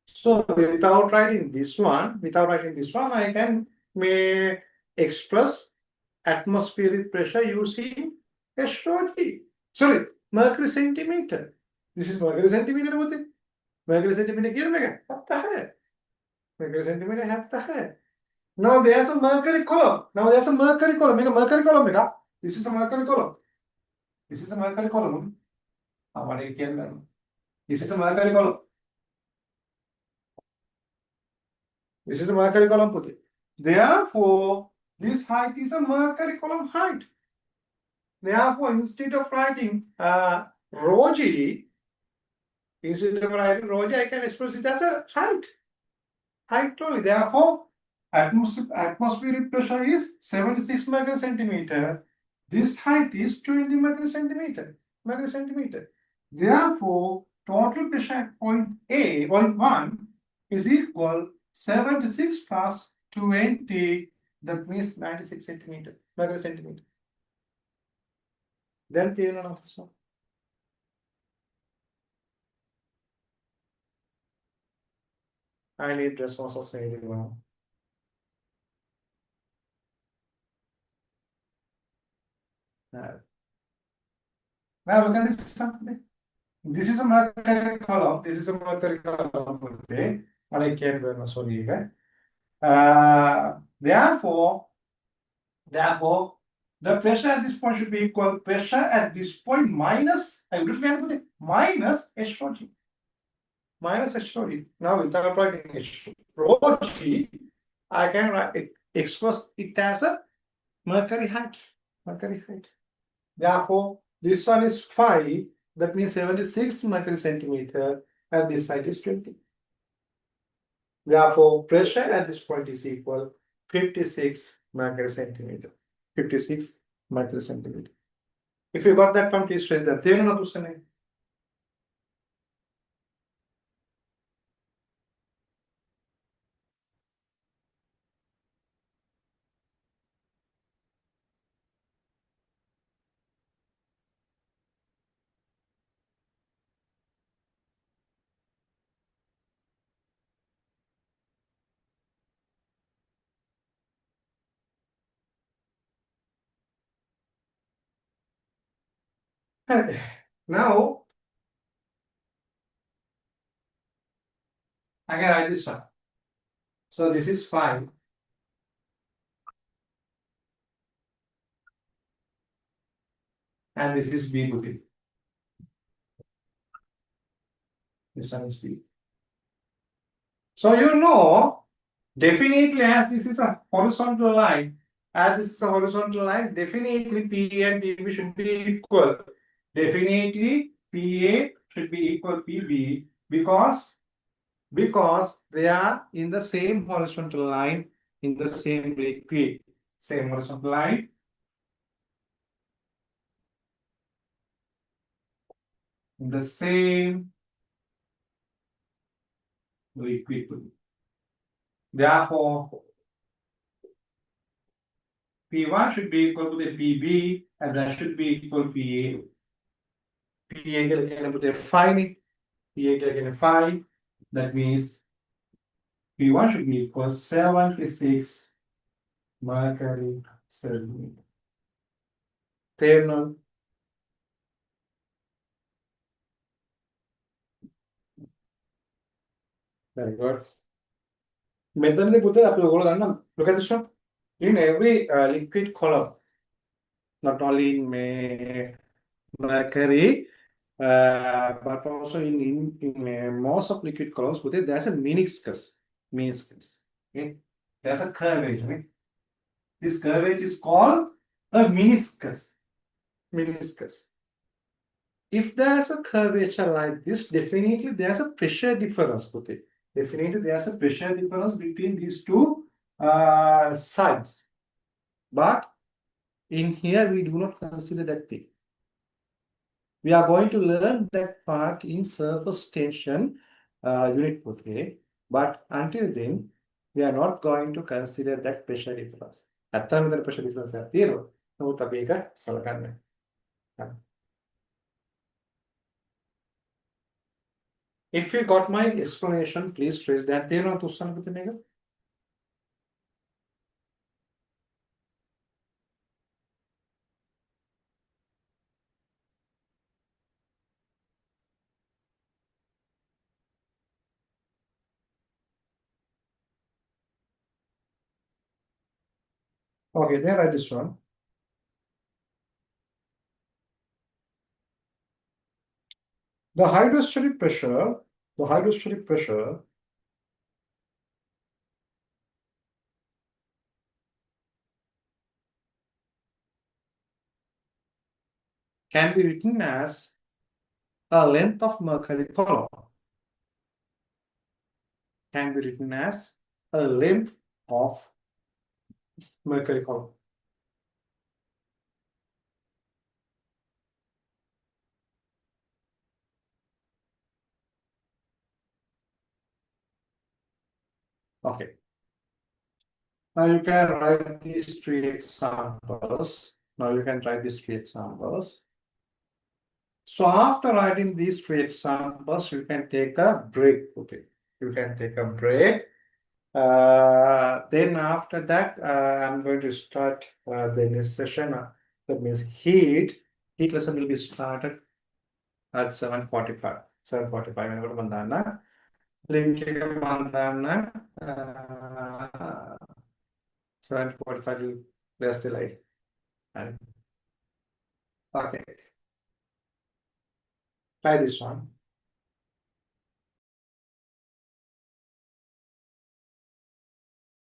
So without writing this one, I can express atmospheric pressure using H2O. Sorry, mercury centimeter. This is mercury centimeter बोलते हैं. Mercury centimeter कितना में आता है? Mercury centimeter आता है. Now there's a mercury column. Make a mercury column में का. This is a mercury column. This is a mercury column. हमारे क्या में? This is a mercury column. This is a mercury column put. Therefore, this height is a mercury column height. Therefore, instead of writing rho g, I can express it as a height. Height only. Therefore, atmospheric pressure is 76 mercury centimeter. This height is 20 mercury centimeter. Therefore, total pressure at point A, point 1, is equal 76 plus 20. That means 96 centimeter, mercury centimeter. Then théorie on ça. I need responses very well. Now look at this something. This is a mercury column. Okay. But I can't remember. Sorry. Therefore, the pressure at this point should be equal pressure at this point minus, I would put it, minus H4G. Minus H4G. Now without writing H4G, I can express it as a mercury height. Therefore, this one is 5, that means 76 mercury centimeter, and this side is 20. Therefore, pressure at this point is equal 56 mercury centimeter. 56 mercury centimeter. If you got that one, please raise that. තේරුණා තුස්සනේ? Now, I can write this one. So this is 5. And this is B booty. This one is B. So you know, definitely as this is a horizontal line, definitely PA and PB should be equal. Definitely PA should be equal PB because they are in the same horizontal line, in the same liquid. Same horizontal line. in the same liquid pool. Therefore, P1 should be equal to the PB and that should be equal to PA. PA again put a 5. PA again 5. That means P1 should be equal to 76 mercury centimeter. Thermal. Very good. Method look at this one. In every liquid column, not only in mercury, but also in most of liquid columns, there's a meniscus. Meniscus. Okay? There's a curvature. Right? This curvature is called a meniscus. Meniscus. If there's a curvature like this, definitely there's a pressure difference. Definitely there's a pressure difference between these two sides. But in here, we do not consider that thing. We are going to learn that part in surface tension unit. But until then, we are not going to consider that pressure difference. ඇත්තම මෙතන pressure difference එකක් තියෙනවා. නමුත් අපි ඒක සලකන්නේ නැහැ. If you got my explanation, please raise that. තියෙනවා තුස්සන පුතේ මේක. Okay, then write this one. The hydrostatic pressure can be written as a length of mercury column. Can be written as a length of mercury column. Okay. Now you can write these three examples. So after writing these three examples, you can take a break. Okay. You can take a break. Then after that, I'm going to start the next session. That means heat lesson will be started at 7:45. 7:45 වෙනකොට මම දාන්න link එක මම දාන්න 7:45 there's delay. Okay. Try this one.